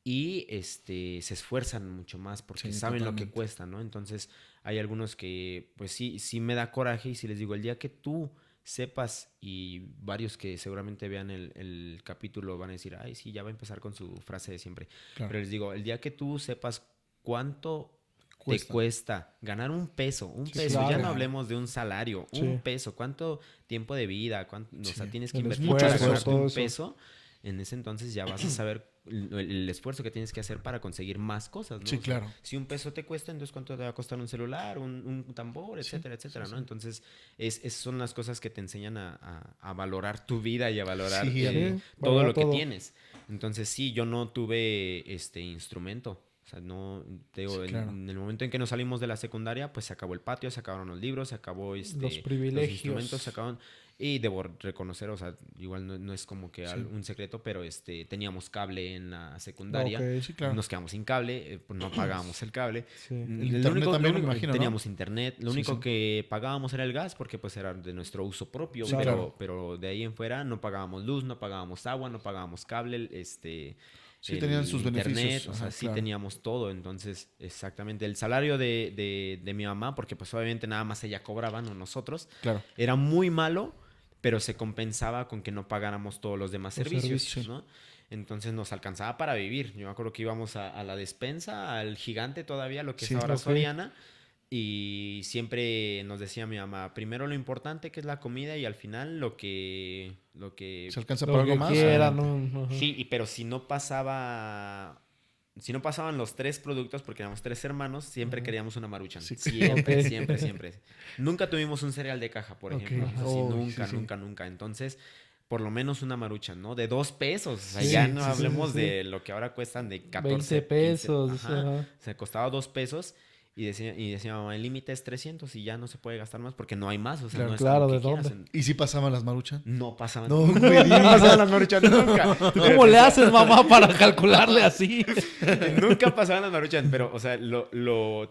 y se esfuerzan mucho más porque Sí, saben lo que totalmente. cuesta, ¿no? Entonces hay algunos que pues sí me da coraje y si les digo, el día que tú sepas y varios que seguramente vean el capítulo van a decir, ay, sí, ya va a empezar con su frase de siempre. Claro. Pero les digo, el día que tú sepas cuánto Cuesta. te cuesta ganar un peso, Sí, ya claro. no hablemos de un salario, Sí. un peso, cuánto tiempo de vida, o sea, Sí. tienes que El invertir esfuerzo, para ganarte todo un eso. peso, en ese entonces ya vas a saber el esfuerzo que tienes que hacer para conseguir más cosas, ¿no? Sí, O sea, claro. si un peso te cuesta, entonces cuánto te va a costar un celular, un tambor, etcétera, etcétera, ¿no? Entonces, son las cosas que te enseñan a valorar tu vida y a valorar Sí, amigo. todo Valorar lo que todo. tienes. Entonces, sí, yo no tuve instrumento. O sea, no, te digo, Sí, claro. en el momento en que nos salimos de la secundaria, pues se acabó el patio, se acabaron los libros, se acabó Los privilegios. instrumentos, se acabaron. Y debo reconocer, o sea, igual no es como que Sí. un secreto, pero teníamos cable en la secundaria. Ok. Sí, claro. Nos quedamos sin cable, pues no pagábamos el cable. Sí. El internet también, me imagino, ¿no? Teníamos internet. Lo Sí, único sí. que pagábamos era el gas porque pues era de nuestro uso propio. Sí, pero, claro. pero de ahí en fuera no pagábamos luz, no pagábamos agua, no pagábamos cable, Sí, tenían sus internet, beneficios. o sea, Ajá, sí claro. teníamos todo. Entonces, exactamente, el salario de mi mamá, porque pues obviamente nada más ella cobraba, no nosotros, Claro. era muy malo, pero se compensaba con que no pagáramos todos los demás Los servicios, servicios. ¿no? Entonces nos alcanzaba para vivir. Yo me acuerdo que íbamos a la despensa, al Gigante todavía, lo que Sí, es ahora ok. Soriana. Y siempre nos decía mi mamá, primero lo importante que es la comida y al final ¿Se alcanza Lo para algo que más? quieran, Adelante. ¿no? Ajá. Sí, pero si no pasaban los 3 productos, porque éramos 3 hermanos, siempre Ajá. queríamos una Maruchan. Sí. Siempre, Ok. siempre, siempre. Nunca tuvimos un cereal de caja, por Ok. ejemplo. Ajá. Eso sí, Oh, nunca, sí, sí. nunca, nunca. Entonces, por lo menos una Maruchan, ¿no? De 2 pesos. O sea, Sí, ya sí, no sí, hablemos sí. de lo que ahora cuestan de 20 14, 15. pesos. Ajá. Ajá. O sea, costaba 2 pesos. Y decía mamá, el límite es 300 y ya no se puede gastar más porque no hay más. O sea, Claro, no es claro, como que ¿de quieras. dónde? ¿Y si pasaban las Maruchan? No pasaban. No, No me digas. pasaban las Maruchan nunca. ¿Cómo le haces, mamá, para calcularle así? Nunca pasaban las Maruchan, pero, o sea, te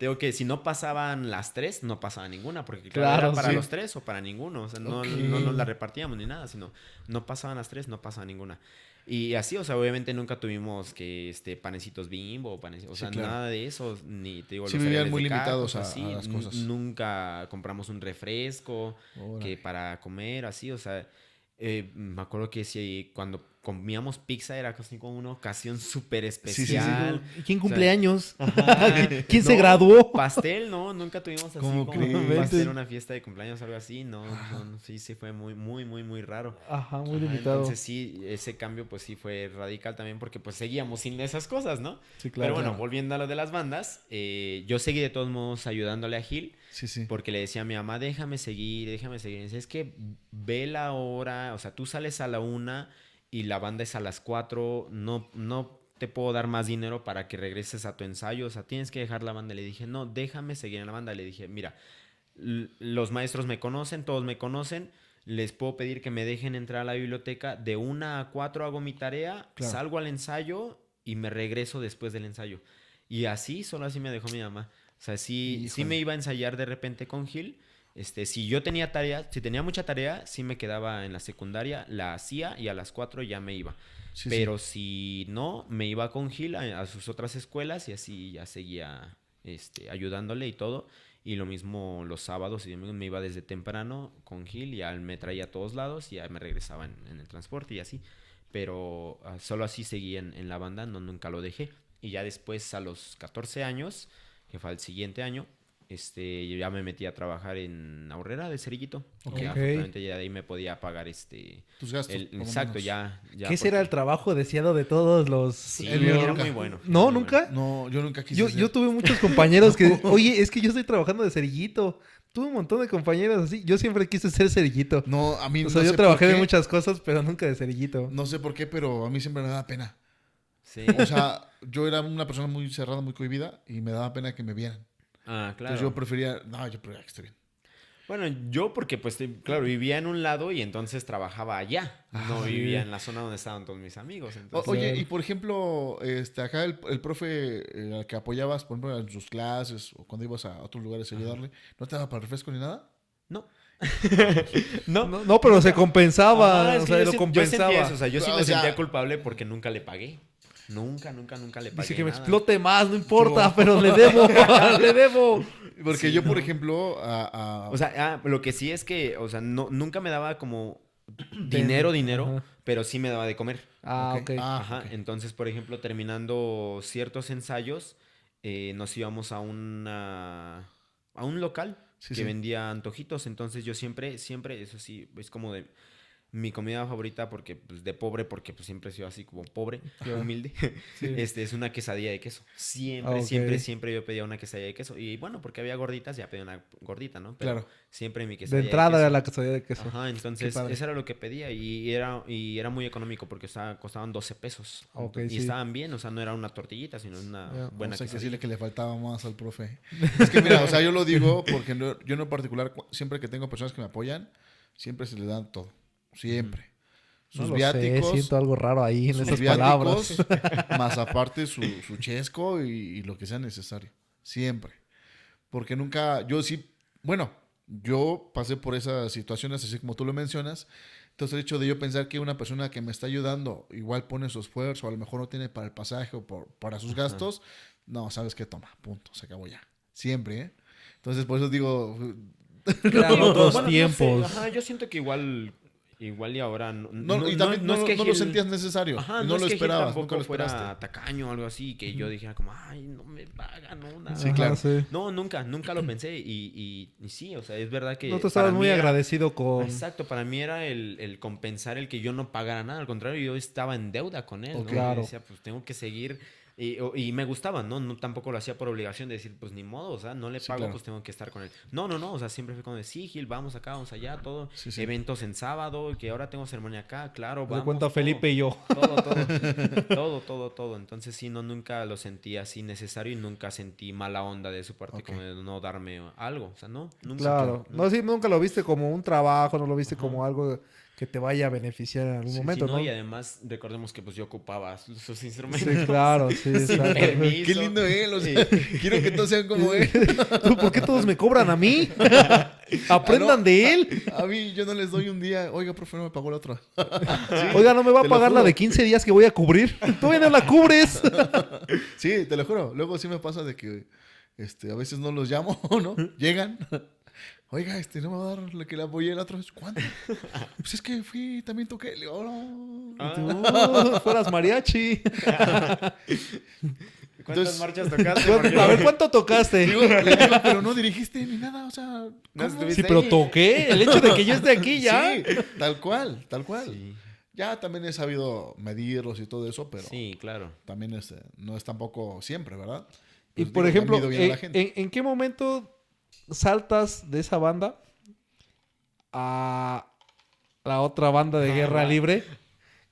digo que si no pasaban las 3, no pasaba ninguna, porque claro, Claro, era para sí. los 3 o para ninguno, o sea, no, Ok. no nos la repartíamos ni nada, sino no pasaban las 3, no pasaba ninguna. Y así, o sea, obviamente nunca tuvimos que panecitos Bimbo, o Sí, sea, claro. nada de eso, ni te digo, Sí, los vivían cereales muy de caja, limitados cosas a las cosas. Nunca compramos un refresco Órale. que para comer, así, o sea, me acuerdo que si cuando comíamos pizza era casi como una ocasión súper sí, sí. especial. ¿Quién O cumple sea, años? Ajá. ¿Quién se No, graduó? Pastel, no, nunca tuvimos así ¿Cómo como crees? un pastel, una fiesta de cumpleaños o algo así, no, Ajá. no, sí, sí fue muy, muy, muy, muy raro. Ajá, muy Ajá, limitado. entonces sí, ese cambio pues sí fue radical también porque pues seguíamos sin esas cosas, ¿no? Sí, Pero claro. bueno, Claro. volviendo a lo de las bandas, yo seguí de todos modos ayudándole a Gil Sí, sí. porque le decía a mi mamá, déjame seguir, déjame seguir. Y dice, es que ve la hora, o sea, tú sales a la 1 y la banda es a las 4, no te puedo dar más dinero para que regreses a tu ensayo, o sea, tienes que dejar la banda. Le dije, no, déjame seguir en la banda. Le dije, mira, los maestros me conocen, todos me conocen, les puedo pedir que me dejen entrar a la biblioteca, de 1 a 4 hago mi tarea, Claro. salgo al ensayo y me regreso después del ensayo. Y así, solo así me dejó mi mamá. O sea, sí Híjole. me iba a ensayar de repente con Gil. Si yo tenía tarea, si tenía mucha tarea, sí me quedaba en la secundaria, la hacía y a las 4 ya me iba. Sí, Pero si no, me iba con Gil a sus otras escuelas y así ya seguía ayudándole y todo. Y lo mismo los sábados y domingos me iba desde temprano con Gil y ya él me traía a todos lados y ya me regresaba en el transporte y así. Pero solo así seguí en la banda, no, nunca lo dejé. Y ya después a los 14 años, que fue el siguiente año, yo ya me metí a trabajar en Aurrera de Cerillito. Ok. Que Ok. afortunadamente ya de ahí me podía pagar Tus gastos. por lo exacto, menos. ya ¿Qué será el trabajo deseado de todos los... Sí, El mío era nunca. muy bueno. ¿No? era muy ¿Nunca? No, yo nunca quise Yo ser. tuve muchos compañeros que... Oye, es que yo estoy trabajando de cerillito. Tuve un montón de compañeros así. Yo siempre quise ser cerillito. No, a mí O sea, no yo sé trabajé por de qué. muchas cosas, pero nunca de cerillito. No sé por qué, pero a mí siempre me daba pena. Sí. O sea, yo era una persona muy cerrada, muy cohibida y me daba pena que me vieran. Ah, claro. Entonces yo prefería... No, yo prefería que esté bien. Bueno, yo porque pues, claro, vivía en un lado y entonces trabajaba allá. No Ah, vivía sí. en la zona donde estaban todos mis amigos. Entonces, Oye, Claro. y por ejemplo, acá el profe al que apoyabas, por ejemplo, en sus clases o cuando ibas a otros lugares a ayudarle, ¿no te daba para refresco ni nada? no. No, pero se compensaba. Ajá, es o que sea, yo lo sentía compensaba. eso, o sea, yo sí O me sea- sentía culpable porque nunca le pagué. Nunca le pagué Dice que me nada. explote más, no importa, Yo- pero le debo, le debo. Porque Sí, yo, por no. ejemplo, O sea, lo que sí es que, o sea, nunca me daba como dinero, Ajá. pero sí me daba de comer. Ah, Ok. ok. Ah, Ajá, ok. entonces, por ejemplo, terminando ciertos ensayos, nos íbamos a un local Sí, que sí. vendía antojitos. Entonces yo siempre, eso sí, es como de mi comida favorita porque, pues, de pobre, porque pues siempre he sido así como pobre, Claro. humilde. Sí. Es una quesadilla de queso. Siempre, Ah, ok. siempre yo pedía una quesadilla de queso. Y bueno, porque había gorditas, ya pedía una gordita, ¿no? Pero Claro. siempre mi De quesadilla entrada queso. era la quesadilla de queso. Ajá, entonces Qué padre. eso era lo que pedía y era muy económico porque costaban 12 pesos. Ok, y sí. estaban bien, o sea, no era una tortillita, sino una Ya. buena O sea, que quesadilla. decirle que le faltaba más al profe. Es que mira, o sea, yo lo digo porque yo en lo particular, siempre que tengo personas que me apoyan, siempre se les da todo. Siempre. No Sus lo viáticos. sé, siento algo raro ahí en sus esas palabras. viáticos, más aparte su chesco y lo que sea necesario. Siempre. Porque nunca, yo sí, bueno, yo pasé por esas situaciones así como tú lo mencionas. Entonces el hecho de yo pensar que una persona que me está ayudando igual pone su esfuerzo, a lo mejor no tiene para el pasaje o para sus gastos, no, ¿sabes qué? Toma, punto, se acabó ya. Siempre, ¿eh? Entonces por eso digo, Eran otros Bueno, no sé, tiempos. ajá, yo siento que igual Igual y ahora Y también no lo Gil- sentías necesario. Ajá, y no es lo que Gil esperabas, tampoco nunca lo fuera esperaste. tacaño o algo así, que yo dijera como, ay, no me pagan, no, nada. Sí, claro. sí. No, nunca lo pensé. Y sí, o sea, es verdad que No te para estabas mí muy era- agradecido con... Exacto, para mí era el compensar el que yo no pagara nada. Al contrario, yo estaba en deuda con él, Ok. ¿no? Claro. Yo decía, pues tengo que seguir. Y me gustaba, ¿no? No tampoco lo hacía por obligación de decir, pues ni modo, o sea, no le Sí, pago, claro. pues tengo que estar con él. No, o sea, siempre fue como de, sí, Gil, vamos acá, vamos allá, todo. Sí, sí. Eventos en sábado, que ahora tengo ceremonia acá, claro, Haz de vamos. cuenta todo. Felipe y yo. Todo. Entonces sí, nunca lo sentí así necesario y nunca sentí mala onda de su parte Ok. como de no darme algo. O sea, no, nunca. Claro. Nunca. No, sí, nunca lo viste como un trabajo, no lo viste Ajá. como algo que te vaya a beneficiar en algún Sí, momento, no, ¿no? y además recordemos que pues yo ocupaba sus instrumentos. Sí, claro, sí, Sin exacto. permiso. Qué lindo él, o sea, quiero que todos sean como él. ¿Tú, ¿por qué todos me cobran a mí? Aprendan Ah, no, de él. A mí yo no les doy un día, oiga, profe, no me pagó la otra. Oiga, ¿no me va a te lo pagar la juro. de 15 días que voy a cubrir? Todavía no la cubres. Sí, te lo juro. Luego sí me pasa de que a veces no los llamo, ¿no? Llegan. Oiga, no me va a dar lo que le apoyé la otra vez. ¿Cuándo? Pues es que fui, también toqué. Le digo, "Oh, no". Ah. Tú fueras mariachi. ¿Cuántas Entonces- marchas tocaste? Porque A ver, ¿cuánto tocaste? Le digo, pero no dirigiste ni nada, o sea, No ¿cómo? estuviste Sí, pero ahí. toqué. El hecho de que yo esté aquí ya. Sí, tal cual, tal cual. Sí, Ya también he sabido medirlos y todo eso, pero sí, claro. también no es tampoco siempre, ¿verdad? Y Pues por digo, ya ejemplo, mido bien a la gente. ¿en qué momento saltas de esa banda a la otra banda de Guerra Libre?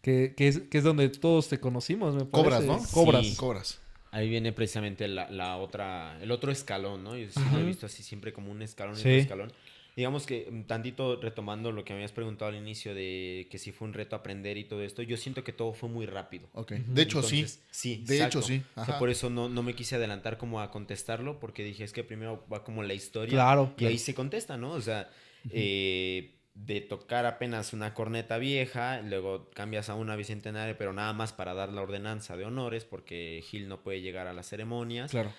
Que es donde todos te conocimos, me Cobras, parece. ¿no? Cobras. Sí. Cobras. Ahí viene precisamente el otro escalón, ¿no? Yo sí lo he visto así siempre como un escalón y Sí. otro escalón. Digamos que tantito retomando lo que me habías preguntado al inicio de que si fue un reto aprender y todo esto, yo siento que todo fue muy rápido. Ok. De hecho, Entonces, sí. sí. De exacto. hecho, sí. O sea, Ajá. por eso no me quise adelantar como a contestarlo, porque dije, es que primero va como la historia Claro, y claro. ahí se contesta, ¿no? O sea, de tocar apenas una corneta vieja, luego cambias a una bicentenaria, pero nada más para dar la ordenanza de honores, porque Gil no puede llegar a las ceremonias. Claro.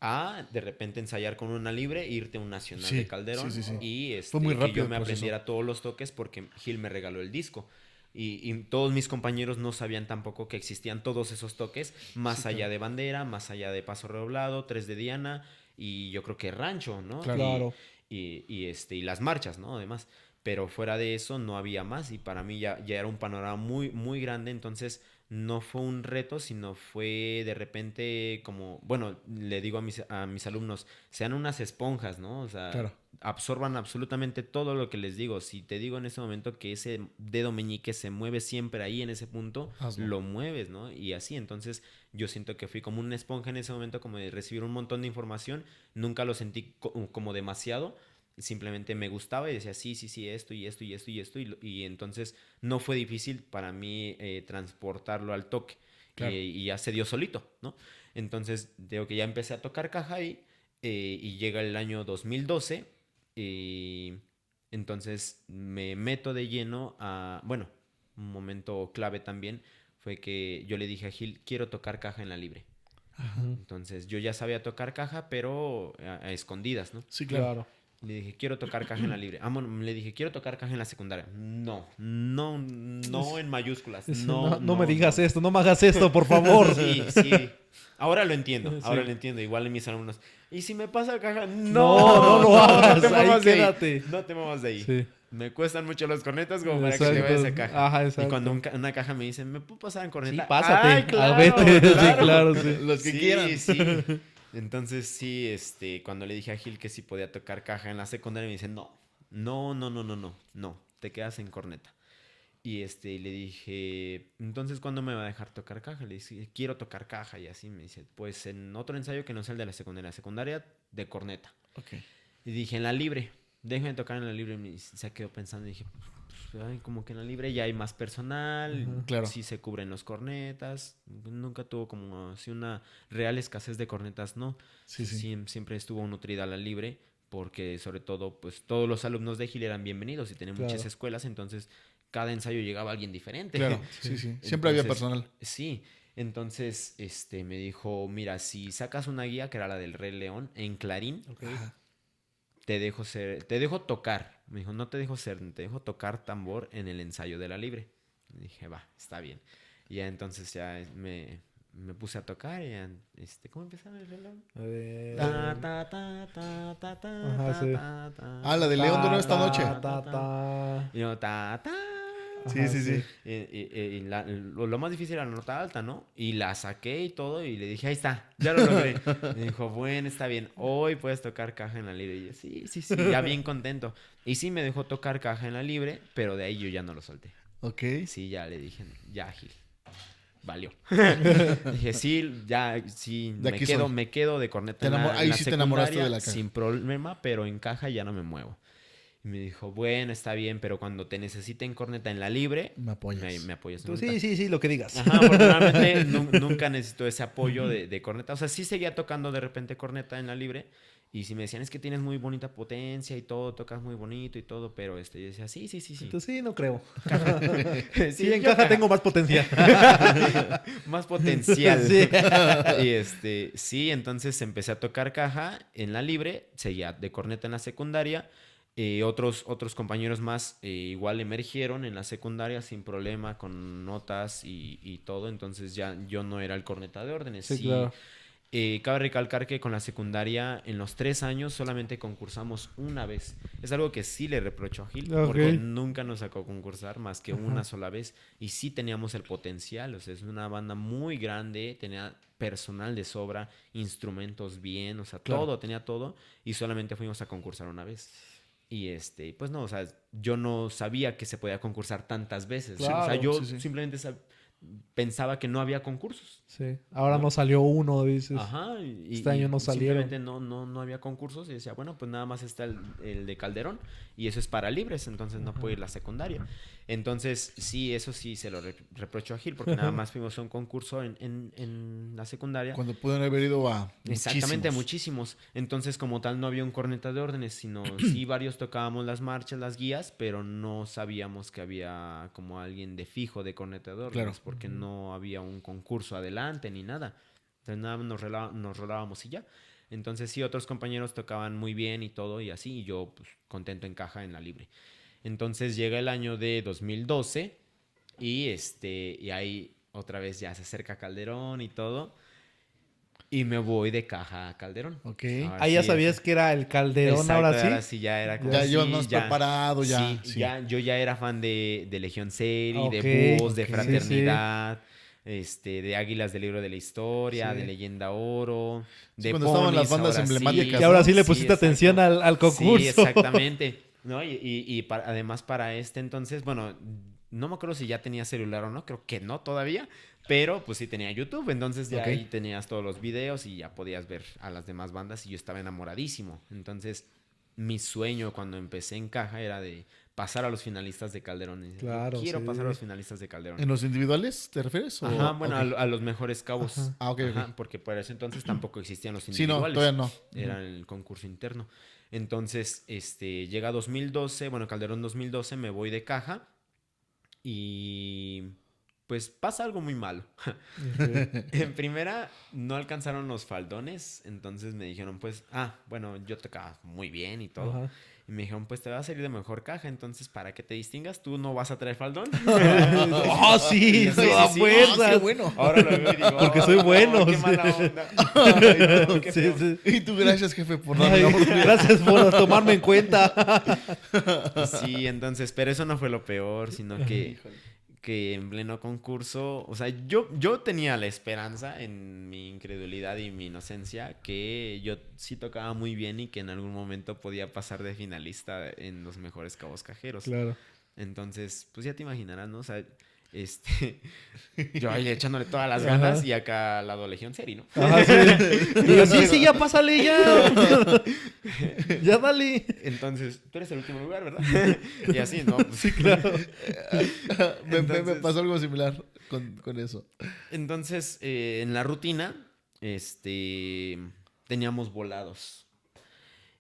A de repente ensayar con una libre e irte a un nacional Sí, de Calderón. sí. Y Fue muy que rápido yo el me proceso. aprendiera todos los toques porque Gil me regaló el disco. Y todos mis compañeros no sabían tampoco que existían todos esos toques, más Sí, allá claro. de bandera, más allá de paso redoblado, 3 de Diana y yo creo que rancho, ¿no? Claro. Y las marchas, ¿no? Además. Pero fuera de eso no había más y para mí ya era un panorama muy, muy grande, entonces no fue un reto, sino fue de repente como, bueno, le digo a mis alumnos, sean unas esponjas, ¿no? O sea, Claro. absorban absolutamente todo lo que les digo. Si te digo en ese momento que ese dedo meñique se mueve siempre ahí en ese punto, Hazlo. lo mueves, ¿no? Y así, entonces yo siento que fui como una esponja en ese momento, como de recibir un montón de información, nunca lo sentí como demasiado. Simplemente me gustaba y decía, sí, esto y esto y esto y esto. Y entonces no fue difícil para mí transportarlo al toque. Claro. Y ya se dio solito, ¿no? Entonces, digo que ya empecé a tocar caja ahí y llega el año 2012 y entonces me meto de lleno a... Bueno, un momento clave también fue que yo le dije a Gil, quiero tocar caja en la libre. Entonces yo ya sabía tocar caja, pero a escondidas, ¿no? Sí, claro. Claro. Le dije, quiero tocar caja en la libre. Bueno, le dije, quiero tocar caja en la secundaria. No en mayúsculas. No me digas esto, no me hagas esto, por favor. Sí. Ahora lo entiendo, Sí. ahora lo entiendo. Igual en mis alumnos. ¿Y si me pasa caja? No lo hagas, te ahí muevas de ahí. quédate. No te muevas de ahí. Sí. Me cuestan mucho los cornetas como para que te Exacto. vayas a caja. Ajá, Y exacto. cuando una caja me dice, ¿me puedo pasar en corneta? Sí, pásate. ¡Ay, claro! Vete. Sí, claro, sí. Los que Sí, quieran. sí. Entonces sí, cuando le dije a Gil que si podía tocar caja en la secundaria, me dice, no, te quedas en corneta. Y le dije, entonces, ¿cuándo me va a dejar tocar caja? Le dije, quiero tocar caja. Y así me dice, pues en otro ensayo que no sea el de la secundaria de corneta. Ok. Y dije, en la libre, déjame tocar en la libre. Y se quedó pensando y dije, pues, ay, como que en la libre ya hay más personal, Claro. sí se cubren los cornetas. Nunca tuvo como así una real escasez de cornetas, ¿no? Sí. Siempre estuvo nutrida la libre, porque sobre todo, pues todos los alumnos de Gil eran bienvenidos y tenía muchas Claro. escuelas, entonces cada ensayo llegaba alguien diferente. Claro, sí. Siempre había Entonces, personal. Sí, entonces me dijo, mira, si sacas una guía, que era la del Rey León, en Clarín, Ok. Ajá. te dejo tocar. Me dijo, no te dejo ser, te dejo tocar tambor en el ensayo de la libre. Y dije, va, está bien. Y ya entonces ya me puse a tocar y ya, ¿cómo empezaba el reloj? A ver. Ta, ta, ta, ta, ta, ta, Ajá, ta, sí. ta, ta, Ah, la de León duró esta noche. Ta. Y yo, ta, ta. Sí, Ajá, sí, sí. Y lo más difícil era la nota alta, ¿no? Y la saqué y todo y le dije, ahí está, ya lo logré. Me dijo, bueno, está bien, hoy puedes tocar caja en la libre. Y yo, sí, sí, sí, ya bien contento. Y sí me dejó tocar caja en la libre, pero de ahí yo ya no lo solté. Ok. Sí, ya le dije, ya, Gil, valió. Dije, sí, ya, sí, De aquí soy. me quedo de corneta Te en enamor- la, ahí en la sí te enamoraste de secundaria la caja. sin problema, pero en caja ya no me muevo. Y me dijo, bueno, está bien, pero cuando te necesiten corneta en la libre, Me apoyas. me apoyas en Tú, corneta. sí, lo que digas. Ajá, afortunadamente nunca necesitó ese apoyo de corneta. O sea, sí seguía tocando de repente corneta en la libre. Y si me decían, es que tienes muy bonita potencia y todo, tocas muy bonito y todo, pero yo decía, sí. Entonces, sí, no creo. Sí, Sí, en yo caja tengo más potencia. más potencial. Sí. Y sí, entonces empecé a tocar caja en la libre, seguía de corneta en la secundaria. Otros compañeros más igual emergieron en la secundaria sin problema, con notas y todo. Entonces ya yo no era el corneta de órdenes. Sí, Sí, claro. cabe recalcar que con la secundaria en los 3 años solamente concursamos una vez. Es algo que sí le reprocho a Gil, Ok. porque nunca nos sacó a concursar más que Ajá. una sola vez. Y sí teníamos el potencial, o sea, es una banda muy grande, tenía personal de sobra, instrumentos bien, o sea, Claro. todo, tenía todo. Y solamente fuimos a concursar una vez. Y pues no, o sea, yo no sabía que se podía concursar tantas veces. O sea, Claro, yo sí, sí. simplemente pensaba que no había concursos. Sí. Ahora ¿No? no salió uno, dices. Ajá, Este año no salieron. simplemente no había concursos y decía, bueno, pues nada más está el de Calderón y eso es para libres, entonces no puede ir la secundaria. Entonces, sí, eso sí se lo reprocho a Gil, porque nada más fuimos a un concurso en la secundaria. Cuando pudieron haber ido a Exactamente, muchísimos. muchísimos. Entonces, como tal, no había un corneta de órdenes, sino sí varios tocábamos las marchas, las guías, pero no sabíamos que había como alguien de fijo de corneta de órdenes, Claro. porque no había un concurso adelante ni nada. Entonces, nada más nos rolábamos y ya. Entonces, sí, otros compañeros tocaban muy bien y todo y así, y yo, pues, contento en caja en la libre. Entonces, llega el año de 2012 y ahí otra vez ya se acerca Calderón y todo. Y me voy de caja a Calderón. Ok. Ahora Ahí ya sí, sabías que era el Calderón, exacto, ahora sí. ya era como Ya ibas sí, más preparado, ya. Sí, Sí. yo ya era fan de Legión Seri, Ok, de Búhos, de ok. Fraternidad, de Águilas del Libro de la Historia, Sí. de Leyenda Oro, Sí, de cuando estaban las Ponis, bandas ahora sí. emblemáticas, Que ahora ¿no? sí le Sí, pusiste exacto. atención al concurso. Sí, exactamente. ¿No? Además para este entonces, bueno, no me acuerdo si ya tenía celular o no, creo que no todavía, pero pues sí tenía YouTube, entonces ya Ok. ahí tenías todos los videos y ya podías ver a las demás bandas y yo estaba enamoradísimo. Entonces, mi sueño cuando empecé en caja era de pasar a los finalistas de Calderón. Y decía, Claro, quiero sí. pasar a los finalistas de Calderón. ¿En los individuales te refieres? ¿O? Ajá, bueno, Ok. a los mejores cabos. Ajá. Ah, ok, ok. Ajá, porque para ese entonces tampoco existían los Sí, no, individuales. todavía no. Era el concurso interno. Entonces, llega 2012, bueno, Calderón 2012, me voy de caja y pues pasa algo muy malo. Ok. En primera, no alcanzaron los faldones, entonces me dijeron, pues, bueno, yo tocaba muy bien y todo. Ajá. Y me dijeron, pues te va a salir de mejor caja, entonces para que te distingas, tú no vas a traer faldón. ¡Oh, sí! Sí, ¡Se da sí, sí. fuerzas! ¡Qué bueno! Ahora lo veo y digo, Porque soy bueno, Qué sí. mala onda. Ay, no. Qué Sí, feo. sí. Y tú, gracias, jefe, por darme Ay, la oportunidad. gracias por tomarme en cuenta. Sí, entonces, pero eso no fue lo peor, sino que en pleno concurso, o sea, yo tenía la esperanza en mi incredulidad y mi inocencia que yo sí tocaba muy bien y que en algún momento podía pasar de finalista en los mejores cabos cajeros. Claro. Entonces, pues ya te imaginarás, ¿no? O sea, yo ahí echándole todas las Ajá. ganas y acá al lado Legión Seri, ¿no? Ajá, sí. Digo, sí, ya pásale, ya. Ya dale. Entonces, tú eres el último lugar, ¿verdad? Y así, ¿no? Pues, Sí, claro. Me Entonces- pasó algo similar con eso. Entonces, en la rutina, teníamos volados.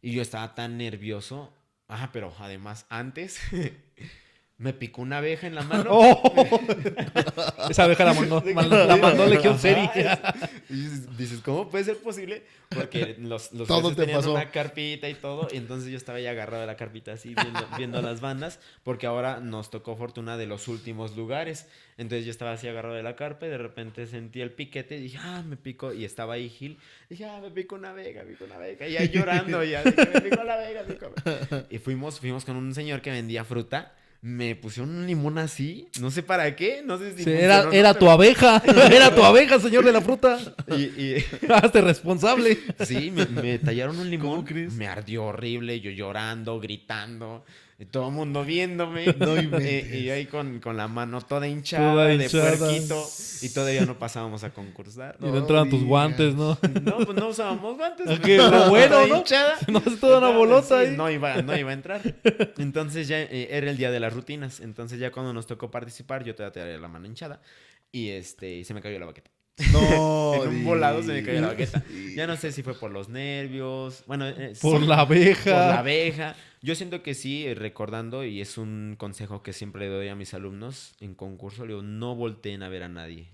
Y yo estaba tan nervioso. Pero además, antes Me picó una abeja en la mano. ¡Oh! Esa abeja la mandó Legión Seri. Y dices, ¿cómo puede ser posible? Porque los Todo jueces te tenían pasó. una carpita y todo. Y entonces yo estaba ahí agarrado de la carpita así, viendo las bandas. Porque ahora nos tocó fortuna de los últimos lugares. Entonces yo estaba así agarrado de la carpa y de repente sentí el piquete. Y dije, me picó. Y estaba ahí Gil. Dije, me picó una abeja, me picó una abeja. Y ahí llorando ya. Dije, me picó la abeja, me picó. Y fuimos con un señor que vendía fruta. Me pusieron un limón así, no sé para qué, no sé si Sí, funcionó o era no, tu abeja. Era tu abeja, señor de la fruta. y Hazte responsable. sí, me tallaron un limón, ¿Cómo crees? me ardió horrible, yo llorando, gritando, y todo el mundo viéndome, No inventes. y ahí con la mano toda hinchada, Toda de hinchada. puerquito, y todavía no pasábamos a concursar. Y no entraban tus digas. guantes, ¿no? No, pues no usábamos guantes. Es pues, que estaba lo bueno, toda ¿no? hinchada. Si no, es toda una bolota Sí, ahí. no iba a entrar. Entonces ya era el día de las rutinas. Entonces ya cuando nos tocó participar, yo todavía tenía la mano hinchada. Y se me cayó la baqueta. No. En un volado se me cayó la digas. baqueta. Ya no sé si fue por los nervios. Bueno, Por sí, la abeja. por la abeja. Yo siento que sí, recordando, y es un consejo que siempre le doy a mis alumnos en concurso, le digo, no volteen a ver a nadie.